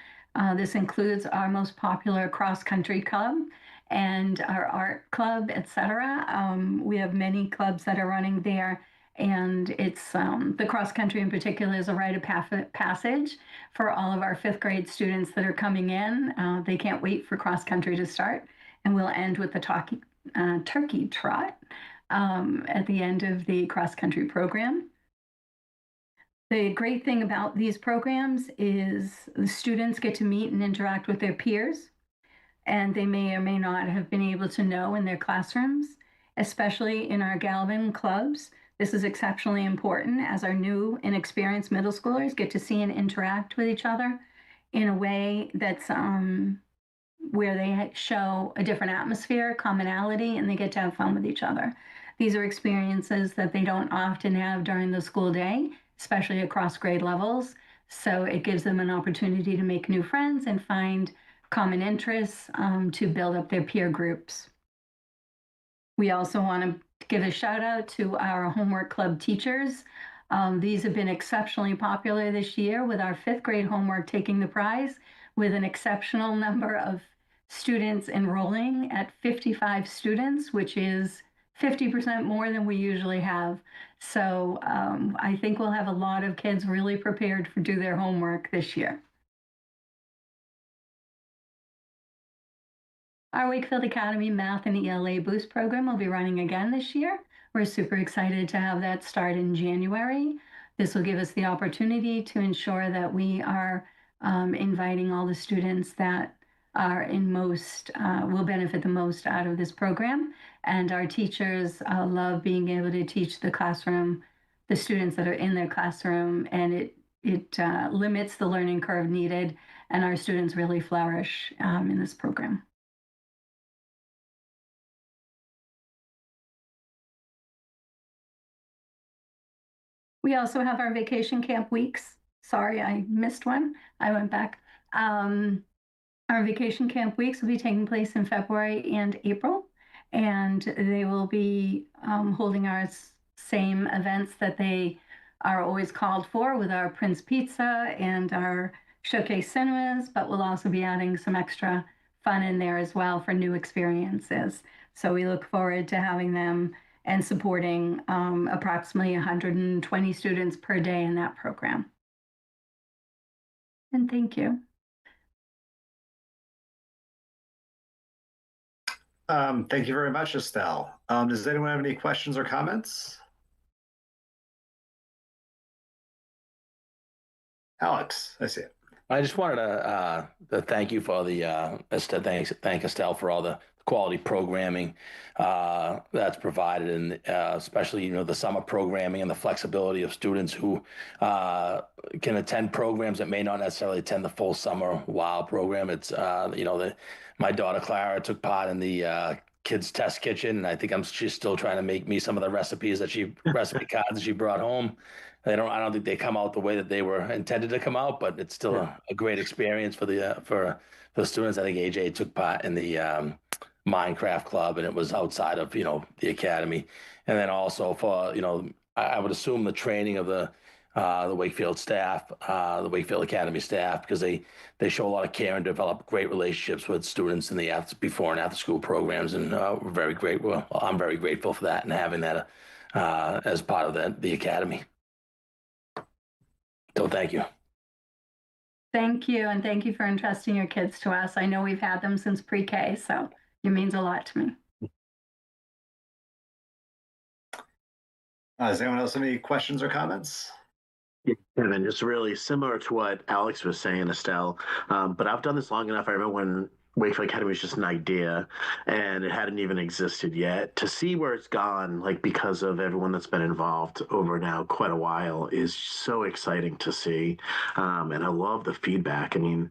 This includes our most popular cross-country club and our art club, etc. We have many clubs that are running there, and it's the cross-country in particular is a rite of passage for all of our 5th grade students that are coming in. They can't wait for cross-country to start, and we'll end with the turkey trot at the end of the cross-country program. The great thing about these programs is the students get to meet and interact with their peers, and they may or may not have been able to know in their classrooms, especially in our Galvin clubs. This is exceptionally important as our new and experienced middle schoolers get to see and interact with each other in a way that's where they show a different atmosphere, commonality, and they get to have fun with each other. These are experiences that they don't often have during the school day, especially across grade levels. So it gives them an opportunity to make new friends and find common interests to build up their peer groups. We also want to give a shout out to our homework club teachers. These have been exceptionally popular this year with our 5th grade homework taking the prize with an exceptional number of students enrolling at 55 students, which is 50% more than we usually have. So I think we'll have a lot of kids really prepared to do their homework this year. Our Wakefield Academy Math and ELA Boost program will be running again this year. We're super excited to have that start in January. This will give us the opportunity to ensure that we are inviting all the students that are will benefit the most out of this program. And our teachers love being able to teach the classroom, the students that are in their classroom, and it limits the learning curve needed, and our students really flourish in this program. We also have our vacation camp weeks. Sorry, I missed one. I went back. Our vacation camp weeks will be taking place in February and April, and they will be holding our same events that they are always called for with our Prince Pizza and our Showcase Cinemas, but we'll also be adding some extra fun in there as well for new experiences. So we look forward to having them and supporting approximately 120 students per day in that program. And thank you. Thank you very much, Estelle. Does anyone have any questions or comments? Alex, I see it. I just wanted to thank you for thank Estelle for all the quality programming that's provided, and especially the summer programming and the flexibility of students who can attend programs that may not necessarily attend the full summer WOW program. It's my daughter Clara took part in the kids test kitchen, and I think she's still trying to make me some of the recipe cards that she brought home. I don't think they come out the way that they were intended to come out, but it's still a great experience for the students. I think AJ took part in the Minecraft club, and it was outside of, the academy. And then also for, I would assume the training of the Wakefield staff, the Wakefield Academy staff, because they show a lot of care and develop great relationships with students in the before and after school programs, and we're very grateful. Well, I'm very grateful for that and having that as part of the academy. So thank you. Thank you, and thank you for entrusting your kids to us. I know we've had them since pre-K, so it means a lot to me. Does anyone else have any questions or comments? Kevin, just really similar to what Alex was saying, Estelle. But I've done this long enough. I remember when Wakefield Academy was just an idea and it hadn't even existed yet. To see where it's gone, like because of everyone that's been involved over now quite a while, is so exciting to see. And I love the feedback. I mean,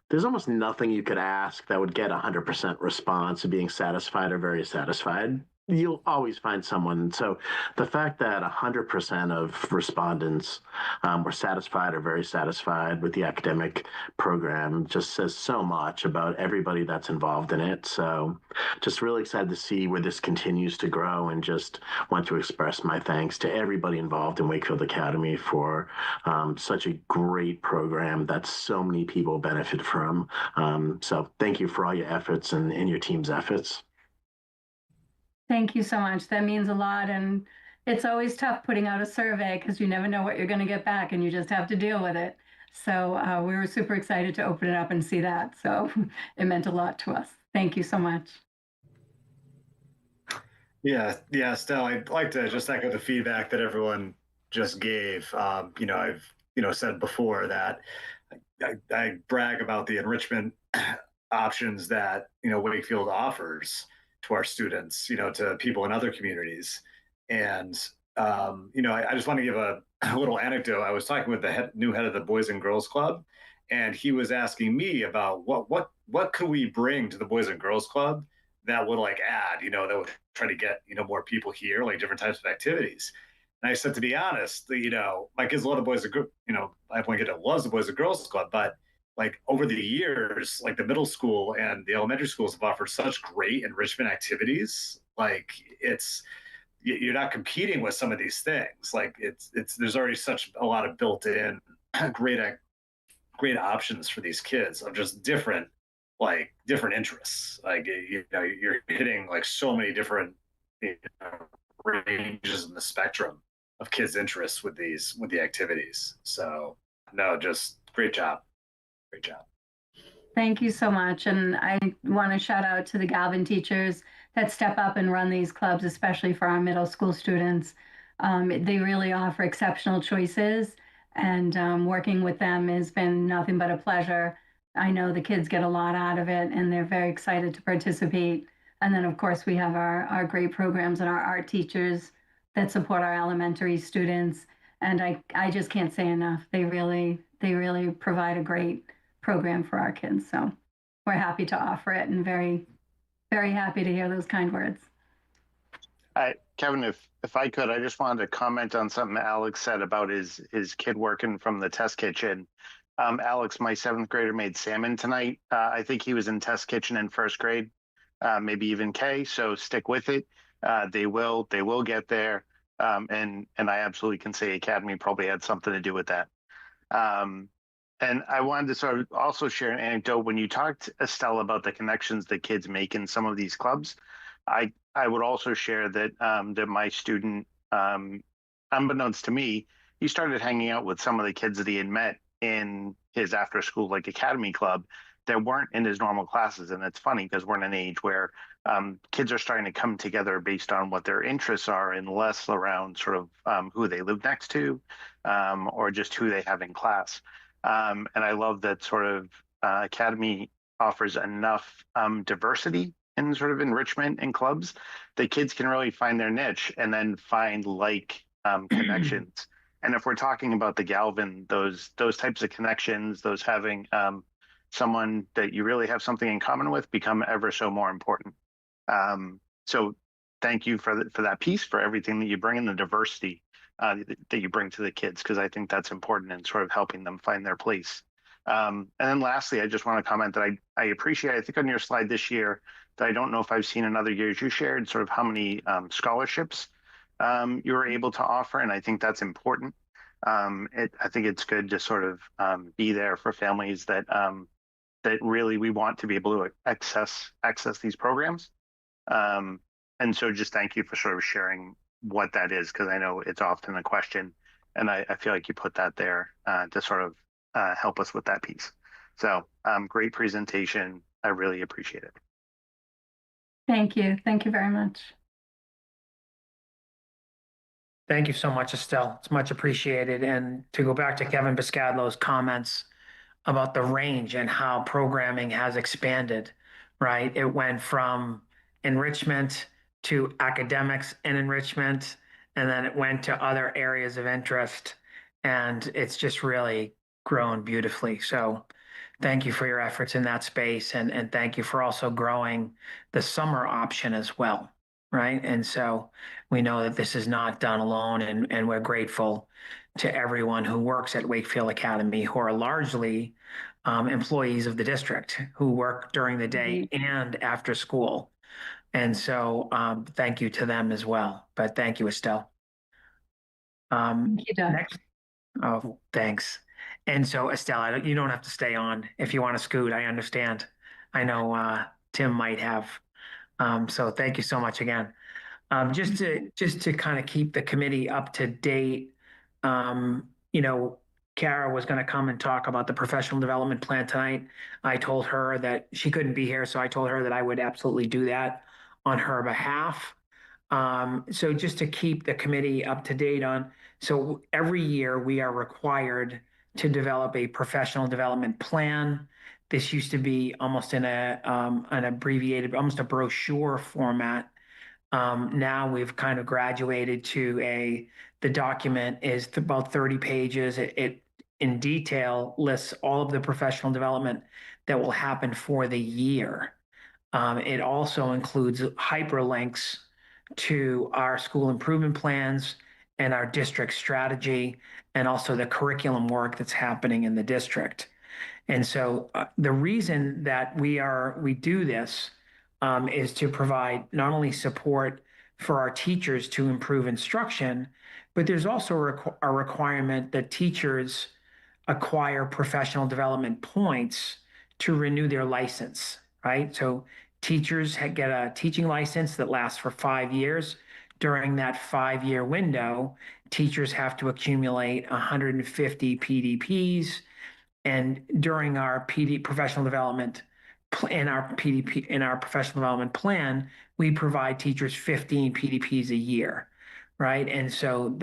there's almost nothing you could ask that would get 100% response of being satisfied or very satisfied. You'll always find someone. So the fact that 100% of respondents were satisfied or very satisfied with the academic program just says so much about everybody that's involved in it. So just really excited to see where this continues to grow, and just want to express my thanks to everybody involved in Wakefield Academy for such a great program that so many people benefit from. So thank you for all your efforts and your team's efforts. Thank you so much. That means a lot. And it's always tough putting out a survey because you never know what you're going to get back, and you just have to deal with it. So we were super excited to open it up and see that. So it meant a lot to us. Thank you so much. Yeah, Stella, I'd like to just echo the feedback that everyone just gave. I've said before that I brag about the enrichment options that Wakefield offers to our students, to people in other communities. And I just want to give a little anecdote. I was talking with the new head of the Boys and Girls Club, and he was asking me about what could we bring to the Boys and Girls Club that would add, that would try to get more people here, like different types of activities. And I said, to be honest, my kids love the Boys and I have one kid that loves the Boys and Girls Club, but over the years, the middle school and the elementary schools have offered such great enrichment activities. You're not competing with some of these things. There's already such a lot of built-in great options for these kids of just different interests. You're hitting so many different ranges in the spectrum of kids' interests with the activities. So no, just great job. Great job. Thank you so much. And I want to shout out to the Galvin teachers that step up and run these clubs, especially for our middle school students. They really offer exceptional choices, and working with them has been nothing but a pleasure. I know the kids get a lot out of it, and they're very excited to participate. And then, of course, we have our great programs and our art teachers that support our elementary students. And I just can't say enough. They really provide a great program for our kids. So we're happy to offer it, and very, very happy to hear those kind words. Kevin, if I could, I just wanted to comment on something Alex said about his kid working from the test kitchen. Alex, my 7th grader, made salmon tonight. I think he was in test kitchen in 1st grade, maybe even K. So stick with it. They will get there. And I absolutely can say Academy probably had something to do with that. And I wanted to sort of also share an anecdote. When you talked, Estelle, about the connections that kids make in some of these clubs, I would also share that that my student, unbeknownst to me, he started hanging out with some of the kids that he had met in his after school academy club that weren't in his normal classes. And it's funny because we're in an age where kids are starting to come together based on what their interests are, and less around sort of who they live next to or just who they have in class. And I love that sort of Academy offers enough diversity in sort of enrichment in clubs that kids can really find their niche and then find connections. And if we're talking about the Galvin, those types of connections, those having someone that you really have something in common with, become ever so more important. So thank you for that piece, for everything that you bring in, the diversity that you bring to the kids, because I think that's important in sort of helping them find their place And then lastly, I just want to comment that I appreciate, I think on your slide this year, that I don't know if I've seen in other years, you shared sort of how many scholarships you were able to offer. And I think that's important. I think it's good to sort of be there for families that that really we want to be able to access these programs. And so just thank you for sort of sharing what that is, because I know it's often a question, and I feel like you put that there to sort of help us with that piece. So great presentation. I really appreciate it. Thank you. Thank you very much. Thank you so much, Estelle. It's much appreciated. And to go back to Kevin Piscadlo's comments about the range and how programming has expanded, right? It went from enrichment to academics and enrichment, and then it went to other areas of interest. And it's just really grown beautifully. So thank you for your efforts in that space. And thank you for also growing the summer option as well, right? And so we know that this is not done alone, and we're grateful to everyone who works at Wakefield Academy, who are largely employees of the district who work during the day and after school. And so thank you to them as well. But thank you, Estelle. Thank you, Doug. Next. Oh, thanks. And so, Estelle, you don't have to stay on if you want to scoot. I understand. I know Tim might have. So thank you so much again. Just to kind of keep the committee up to date, you know, Kara was going to come and talk about the professional development plan tonight. I told her that she couldn't be here, so I told her that I would absolutely do that on her behalf. So just to keep the committee up to date on, so every year we are required to develop a professional development plan. This used to be almost in an abbreviated, almost a brochure format. Now we've kind of graduated to the document is about 30 pages. It in detail lists all of the professional development that will happen for the year. It also includes hyperlinks to our school improvement plans and our district strategy, and also the curriculum work that's happening in the district. And so the reason that we do this is to provide not only support for our teachers to improve instruction, but there's also a requirement that teachers acquire professional development points to renew their license, right? So teachers get a teaching license that lasts for 5 years. During that 5-year window, teachers have to accumulate 150 PDPs. And during our professional development in our professional development plan, we provide teachers 15 PDPs a year, right? And so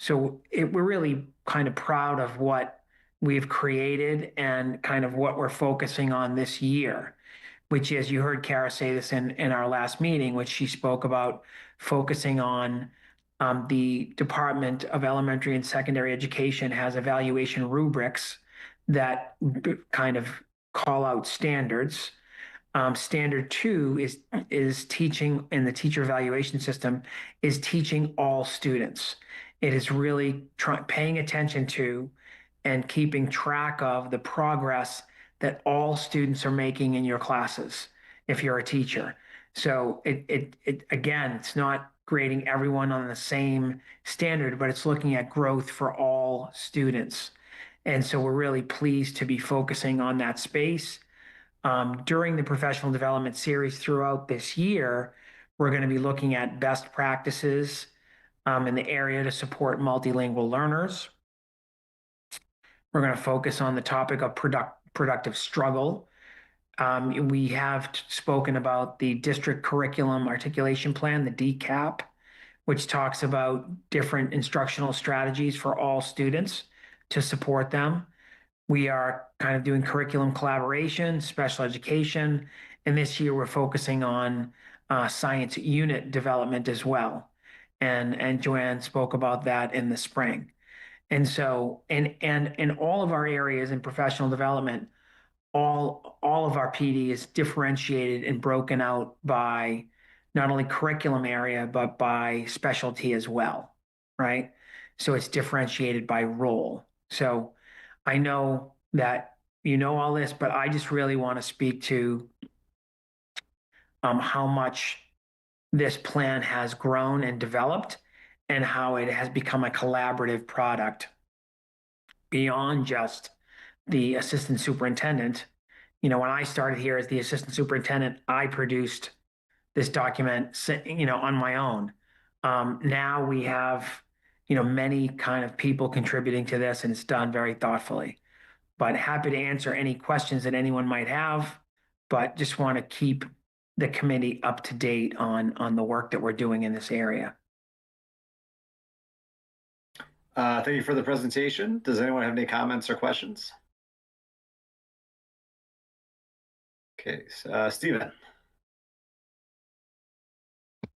we're really kind of proud of what we've created and kind of what we're focusing on this year, which is, you heard Kara say this in our last meeting, which she spoke about focusing on the Department of Elementary and Secondary Education has evaluation rubrics that kind of call out standards. Standard 2 is teaching in the teacher evaluation system is teaching all students. It is really paying attention to and keeping track of the progress that all students are making in your classes if you're a teacher. So it again, it's not grading everyone on the same standard, but it's looking at growth for all students. And so we're really pleased to be focusing on that space. During the professional development series throughout this year, we're going to be looking at best practices in the area to support multilingual learners. We're going to focus on the topic of productive struggle. We have spoken about the district curriculum articulation plan, the DCAP, which talks about different instructional strategies for all students to support them. We are kind of doing curriculum collaboration, special education, and this year we're focusing on science unit development as well. And Joanne spoke about that in the spring. And so, and in all of our areas in professional development, all of our PD is differentiated and broken out by not only curriculum area, but by specialty as well, right? So it's differentiated by role. So I know that you know all this, but I just really want to speak to how much this plan has grown and developed and how it has become a collaborative product beyond just the assistant superintendent. You know, when I started here as the assistant superintendent, I produced this document, you know, on my own. Now we have, you know, many kind of people contributing to this, and it's done very thoughtfully. But happy to answer any questions that anyone might have, but just want to keep the committee up to date on the work that we're doing in this area. Thank you for the presentation. Does anyone have any comments or questions? Okay, Stephen.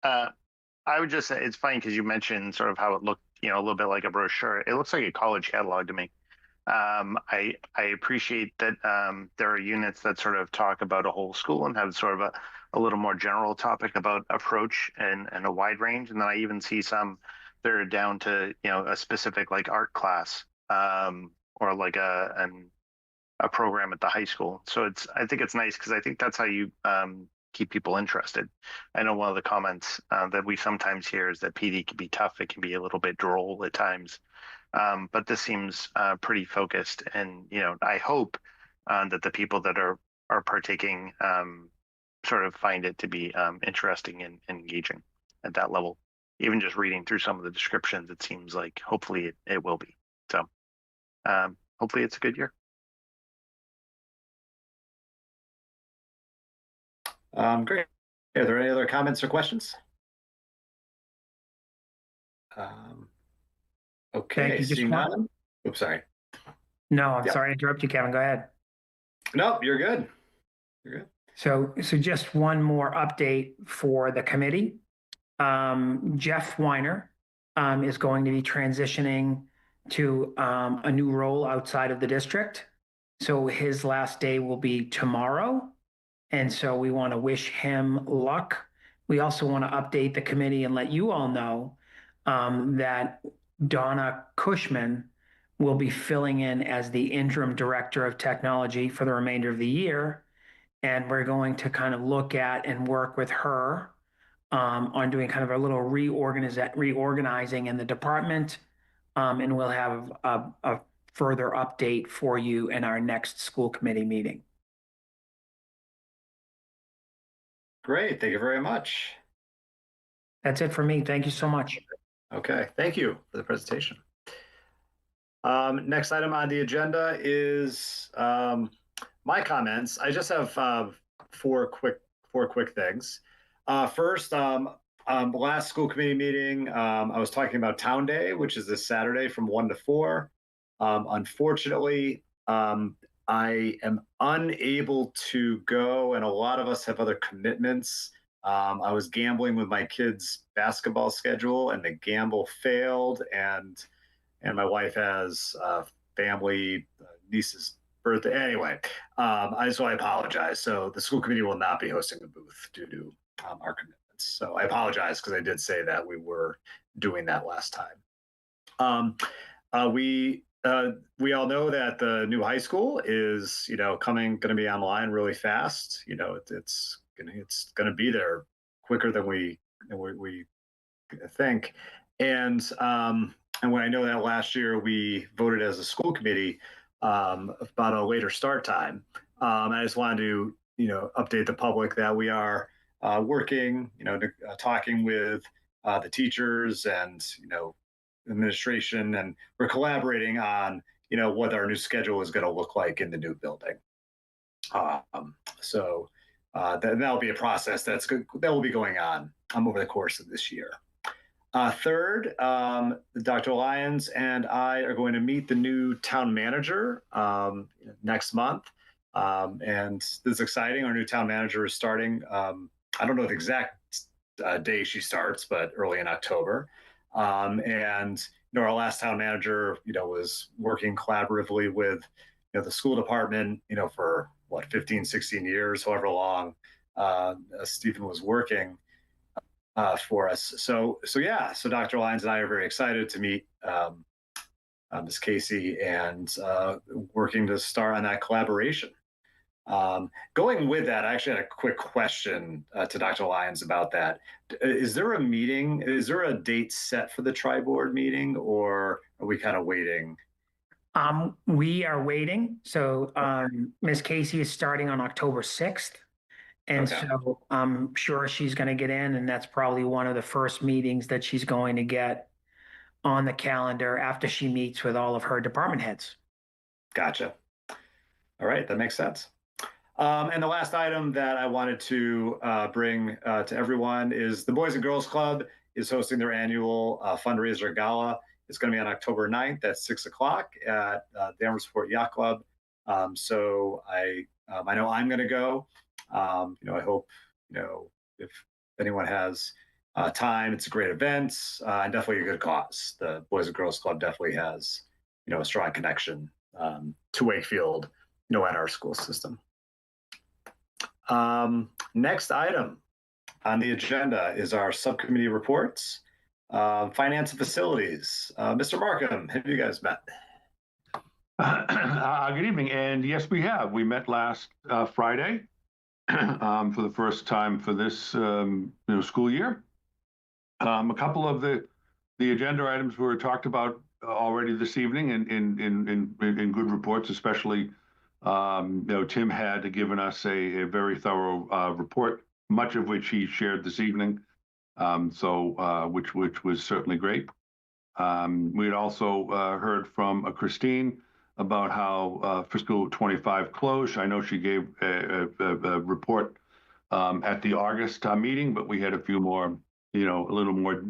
I would just say it's funny because you mentioned sort of how it looked, you know, a little bit like a brochure. It looks like a college catalog to me. I appreciate that there are units that sort of talk about a whole school and have sort of a little more general topic about approach and a wide range. And then I even see some that are down to, you know, a specific like art class or like a program at the high school. So I think it's nice because I think that's how you keep people interested. I know one of the comments that we sometimes hear is that PD can be tough. It can be a little bit droll at times. But this seems pretty focused, and you know, I hope that the people that are partaking sort of find it to be interesting and engaging at that level. Even just reading through some of the descriptions, it seems like hopefully it will be. So hopefully it's a good year. Great. Are there any other comments or questions? Okay. Thank you. Just one. Oops, sorry. No, I'm sorry to interrupt you, Kevin. Go ahead. No, you're good. You're good. So just one more update for the committee. Jeff Weiner is going to be transitioning to a new role outside of the district. So his last day will be tomorrow. And so we want to wish him luck. We also want to update the committee and let you all know that Donna Cushman will be filling in as the interim director of technology for the remainder of the year. And we're going to kind of look at and work with her on doing kind of a little reorganizing in the department. And we'll have a further update for you in our next school committee meeting. Great. Thank you very much. That's it for me. Thank you so much. Okay. Thank you for the presentation. Next item on the agenda is my comments. I just have four quick things. First, last school committee meeting, I was talking about Town Day, which is this Saturday from 1 to 4. Unfortunately, I am unable to go, and a lot of us have other commitments. I was gambling with my kids' basketball schedule, and the gamble failed, and my wife has family niece's birthday. Anyway, I apologize. So the school committee will not be hosting the booth due to our commitments. So I apologize because I did say that we were doing that last time. We all know that the new high school is, you know, going to be online really fast. You know, it's going to be there quicker than we think. And when I know that last year we voted as a school committee about a later start time. I just wanted to, you know, update the public that we are working, you know, talking with the teachers and, you know, administration, and we're collaborating on, you know, what our new schedule is going to look like in the new building. So that'll be a process that will be going on over the course of this year. Third, Dr. Lyons and I are going to meet the new town manager next month. And this is exciting. Our new town manager is starting, I don't know the exact day she starts, but early in October. And you know, our last town manager, you know, was working collaboratively with, you know, the school department, you know, for what, 15, 16 years, however long Stephen was working for us. So Dr. Lyons and I are very excited to meet Ms. Casey, and working to start on that collaboration. Going with that, I actually had a quick question to Dr. Lyons about that. Is there a meeting? Is there a date set for the tri-board meeting, or are we kind of waiting? We are waiting. So Ms. Casey is starting on October 6th. And Okay. so I'm sure she's going to get in, and that's probably one of the first meetings that she's going to get on the calendar after she meets with all of her department heads. Gotcha. All right, that makes sense. And the last item that I wanted to bring to everyone is the Boys and Girls Club is hosting their annual fundraiser gala. It's going to be on October 9th at 6 o'clock at the Amherstport Yacht Club. So I know I'm going to go. I hope, if anyone has time, it's a great event and definitely a good cause. The Boys and Girls Club definitely has, a strong connection to Wakefield, and our school system. Next item on the agenda is our subcommittee reports. Finance and facilities. Mr. Markham, have you guys met? Good evening. And yes, we have. We met last Friday for the first time for this school year. A couple of the agenda items were talked about already this evening in good reports, especially Tim had given us a very thorough report, much of which he shared this evening. Which was certainly great. We had also heard from Christine about how fiscal 25 closed. I know she gave a report at the August meeting, but we had a few more, a little more,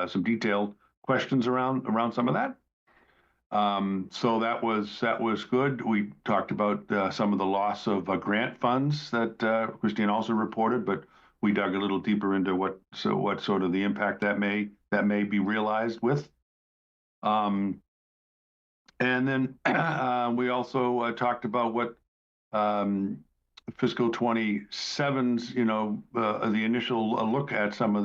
some detailed questions around some of that. So that was good. We talked about some of the loss of grant funds that Christine also reported, but we dug a little deeper into what sort of the impact that may be realized with. And then we also talked about what fiscal 27's, the initial look at some of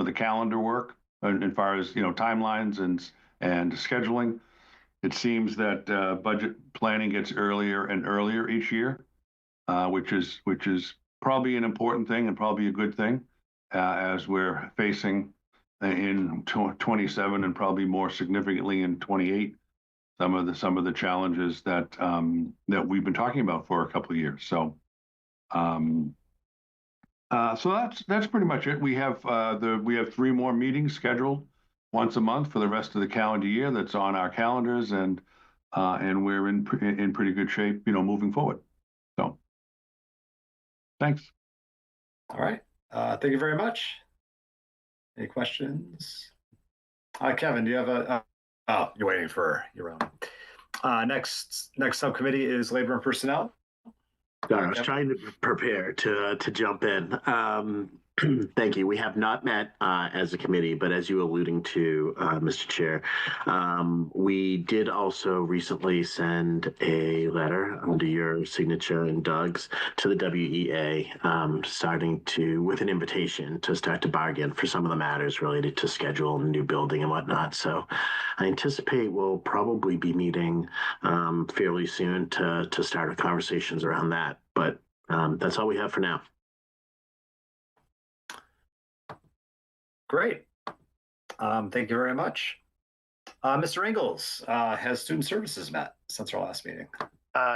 the calendar work as far as timelines and scheduling. It seems that budget planning gets earlier and earlier each year, which is probably an important thing and probably a good thing as we're facing in 27 and probably more significantly in 28 some of the challenges that we've been talking about for a couple of years. So that's pretty much it. We have 3 more meetings scheduled once a month for the rest of the calendar year. That's on our calendars, and we're in pretty good shape, moving forward. So, thanks. All right. Thank you very much. Any questions? Kevin, do you have oh, you're waiting for your own. Next subcommittee is labor and personnel. I was trying to prepare to jump in. Thank you. We have not met as a committee, but as you were alluding to, Mr. Chair, we did also recently send a letter under your signature and Doug's to the WEA, with an invitation to start to bargain for some of the matters related to schedule and new building and whatnot. So I anticipate we'll probably be meeting fairly soon to start our conversations around that. But that's all we have for now. Great. Thank you very much. Mr. Ingalls, has student services met since our last meeting?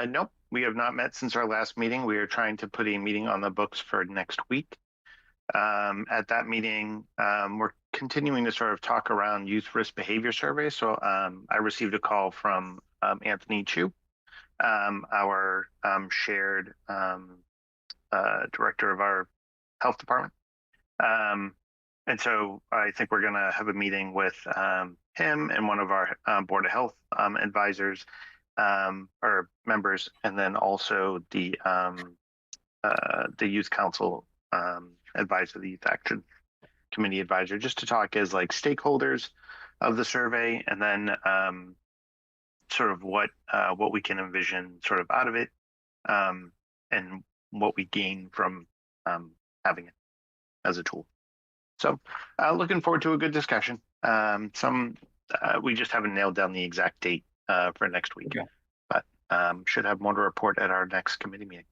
Nope, we have not met since our last meeting. We are trying to put a meeting on the books for next week. At that meeting, we're continuing to sort of talk around youth risk behavior surveys. So I received a call from Anthony Chu, our shared director of our health department. And so I think we're going to have a meeting with him and one of our Board of Health advisors or members, and then also the Youth Council advisor, the Youth Action Committee advisor, just to talk as like stakeholders of the survey, and then sort of what we can envision sort of out of it, and what we gain from having it as a tool. So looking forward to a good discussion. Some we just haven't nailed down the exact date for next week. Okay. But should have more to report at our next committee meeting.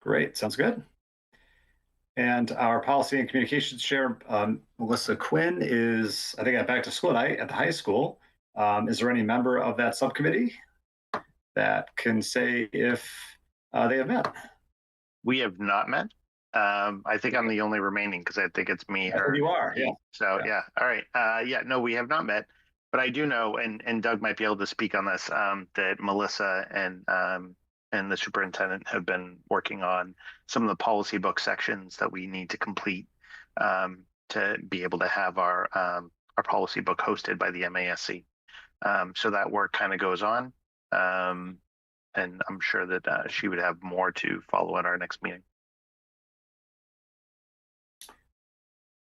Great, sounds good. And our policy and communications chair, Melissa Quinn, is, I think, back to school tonight at the high school. Is there any member of that subcommittee that can say if they have met? We have not met. I think I'm the only remaining because I think it's me. Or you are, yeah. So yeah. All right. Yeah. No, we have not met, but I do know, and Doug might be able to speak on this. That Melissa and the superintendent have been working on some of the policy book sections that we need to complete to be able to have our policy book hosted by the MASC. So that work kind of goes on, and I'm sure that she would have more to follow at our next meeting.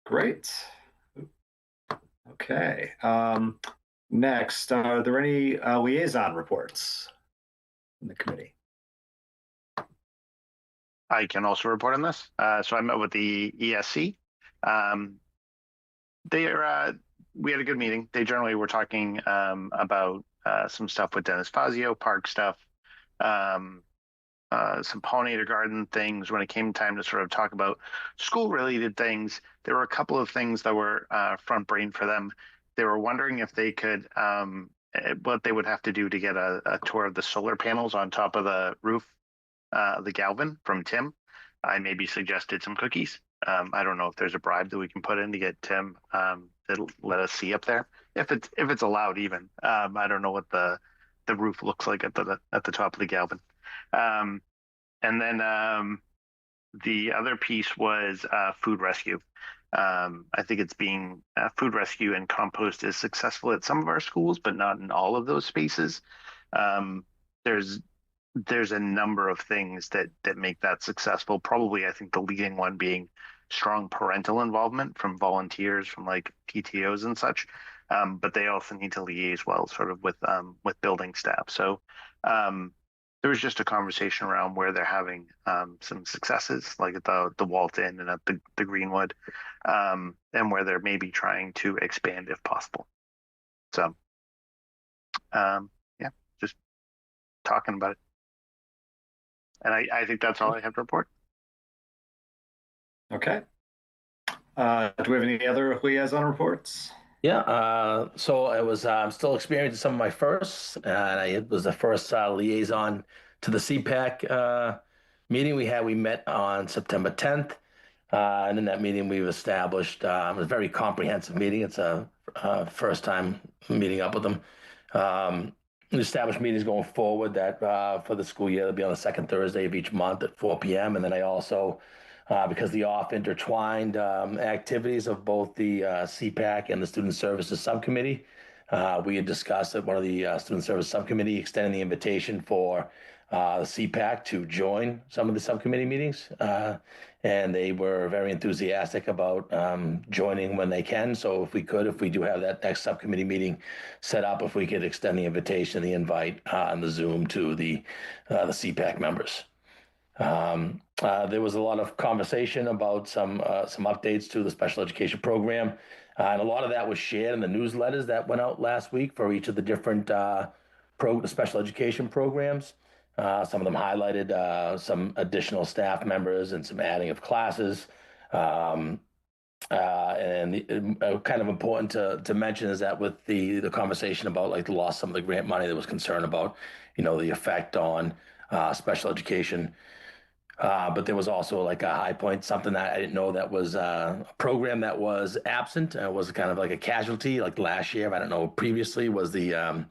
Great. Okay. Next, are there any liaison reports in the committee? I can also report on this. So I met with the ESC. We had a good meeting. They generally were talking about some stuff with Dennis Fazio, park stuff, some pollinator garden things. When it came time to sort of talk about school-related things, there were a couple of things that were front brain for them. They were wondering if they could, what they would have to do to get a tour of the solar panels on top of the roof, the Galvin from Tim. I maybe suggested some cookies. I don't know if there's a bribe that we can put in to get Tim to let us see up there, if it's allowed even. I don't know what the roof looks like at the top of the Galvin. And then the other piece was food rescue. I think it's being food rescue and compost is successful at some of our schools, but not in all of those spaces. There's a number of things that make that successful. Probably, I think the leading one being strong parental involvement from volunteers, from like PTOs and such. But they also need to liaise well, sort of with building staff. So there was just a conversation around where they're having some successes, like at the Walton and at the Greenwood, and where they're maybe trying to expand if possible. So yeah, just talking about it. And I think that's all I have to report. Okay. Do we have any other liaison reports? Yeah, so I was still experiencing some of my firsts, and it was the first liaison to the CPAC meeting we had. We met on September 10th, and in that meeting we've established, it was a very comprehensive meeting. It's a first time meeting up with them. We established meetings going forward that for the school year, they'll be on the second Thursday of each month at 4 p.m. And then I also, because the off intertwined activities of both the CPAC and the Student Services Subcommittee, we had discussed at one of the Student Service Subcommittee extending the invitation for the CPAC to join some of the subcommittee meetings. And they were very enthusiastic about joining when they can. So if we do have that next subcommittee meeting set up, if we could extend the invitation, the invite on the Zoom to the CPAC members. There was a lot of conversation about some updates to the special education program. And a lot of that was shared in the newsletters that went out last week for each of the different special education programs. Some of them highlighted some additional staff members and some adding of classes. And kind of important to mention is that with the conversation about like the loss of some of the grant money, there was concern about, the effect on special education. But there was also like a high point, something that I didn't know that was a program that was absent. Was kind of like a casualty, like last year. I don't know. Previously was the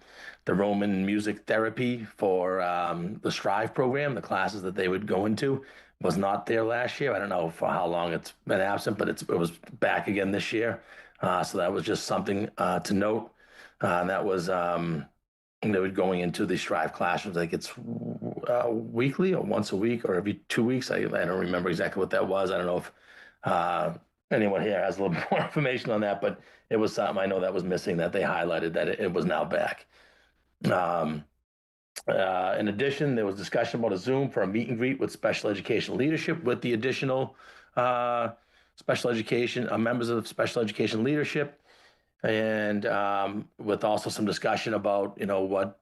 Roman music therapy for the Strive program. The classes that they would go into was not there last year. I don't know for how long it's been absent, but it was back again this year. So that was just something to note. And that was going into the Strive classrooms. I think it's weekly or once a week or every 2 weeks. I don't remember exactly what that was. I don't know if anyone here has a little bit more information on that, but it was something I know that was missing that they highlighted that it was now back. In addition, there was discussion about a Zoom for a meet and greet with special education leadership with the additional special education members of special education leadership. and with also some discussion about, what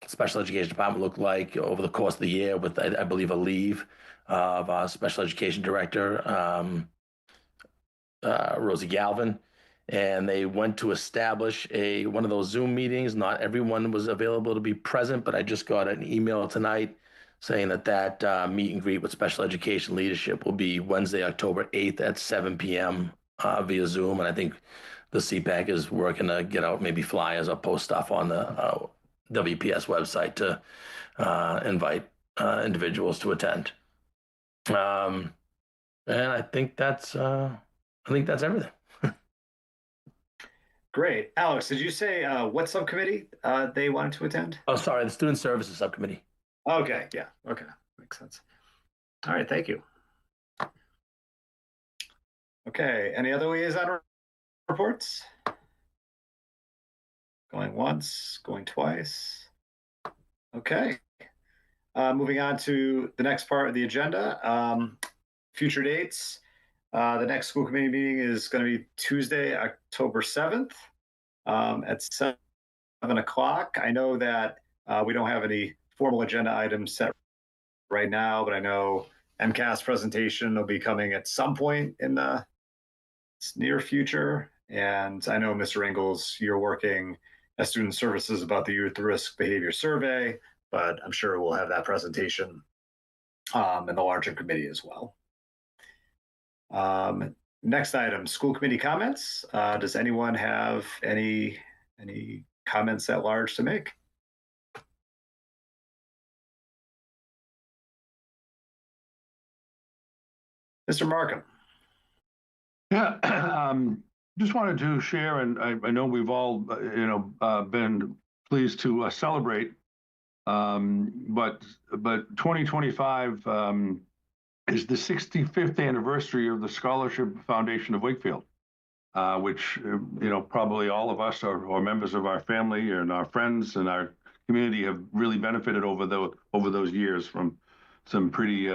special education department looked like over the course of the year with, I believe, a leave of our special education director, Rosie Galvin. And they went to establish one of those Zoom meetings. Not everyone was available to be present, but I just got an email tonight saying that meet and greet with special education leadership will be Wednesday, October 8th at 7 p.m. Via Zoom. And I think the CPAC is working to get out maybe flyers or post stuff on the WPS website to invite individuals to attend. And I think that's everything. Great. Alex, did you say what subcommittee they wanted to attend? Oh, sorry, the Student Services Subcommittee. Okay, yeah, okay, makes sense. All right, thank you. Okay, any other liaison reports? Going once, going twice. Okay. Moving on to the next part of the agenda, future dates. The next school committee meeting is going to be Tuesday, October 7th at 7 o'clock. I know that we don't have any formal agenda items set right now, but I know MCAS presentation will be coming at some point in the near future. And I know, Mr. Ingalls, you're working at Student Services about the Youth Risk Behavior Survey, but I'm sure we'll have that presentation in the larger committee as well. Next item, school committee comments. Does anyone have any comments at large to make? Mr. Markham. Yeah, just wanted to share, and I know we've all, been pleased to celebrate, but 2025 is the 65th anniversary of the Scholarship Foundation of Wakefield, which, probably all of us or members of our family and our friends and our community have really benefited over those years from some pretty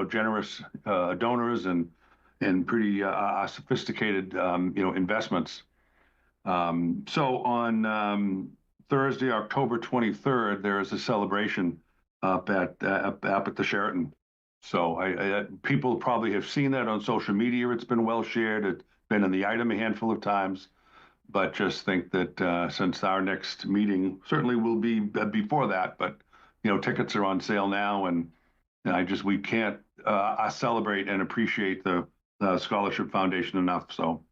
generous donors and pretty sophisticated investments. So on Thursday, October 23rd, there is a celebration up at the Sheraton. So people probably have seen that on social media. It's been well shared. It's been in the item a handful of times. But just think that since our next meeting certainly will be before that, but tickets are on sale now, and we can't celebrate and appreciate the Scholarship Foundation enough. So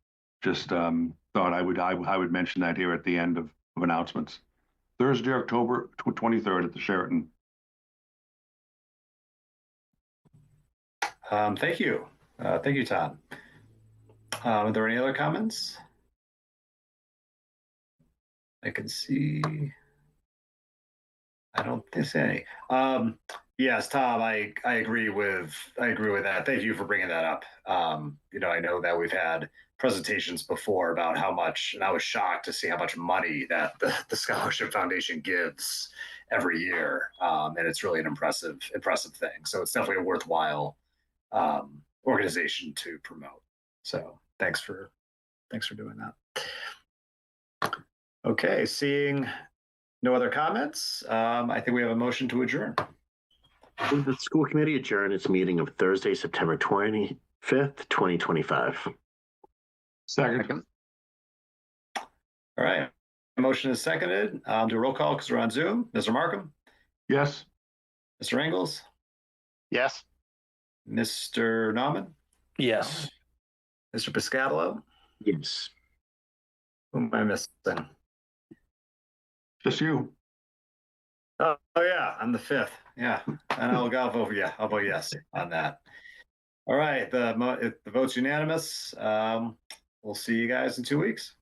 just thought I would mention that here at the end of announcements. Thursday, October 23rd at the Sheraton. Thank you. Thank you, Tom. Are there any other comments? I can see. I don't see any. Yes, Tom, I agree with that. Thank you for bringing that up. I know that we've had presentations before about how much, and I was shocked to see how much money that the Scholarship Foundation gives every year, and it's really an impressive thing. So it's definitely a worthwhile organization to promote. So thanks for doing that. Okay, seeing no other comments, I think we have a motion to adjourn. The school committee adjourned its meeting of Thursday, September 25th, 2025. Second. All right. The motion is seconded. I'll do a roll call because we're on Zoom. Mr. Markham? Yes. Mr. Ingalls? Yes. Mr. Nauman? Yes. Mr. Piscatello? Yes. Who am I missing? Just you. Oh yeah, I'm the fifth. Yeah, and I'll vote. Yeah, I'll vote yes on that. All right, the vote's unanimous. We'll see you guys in 2 weeks.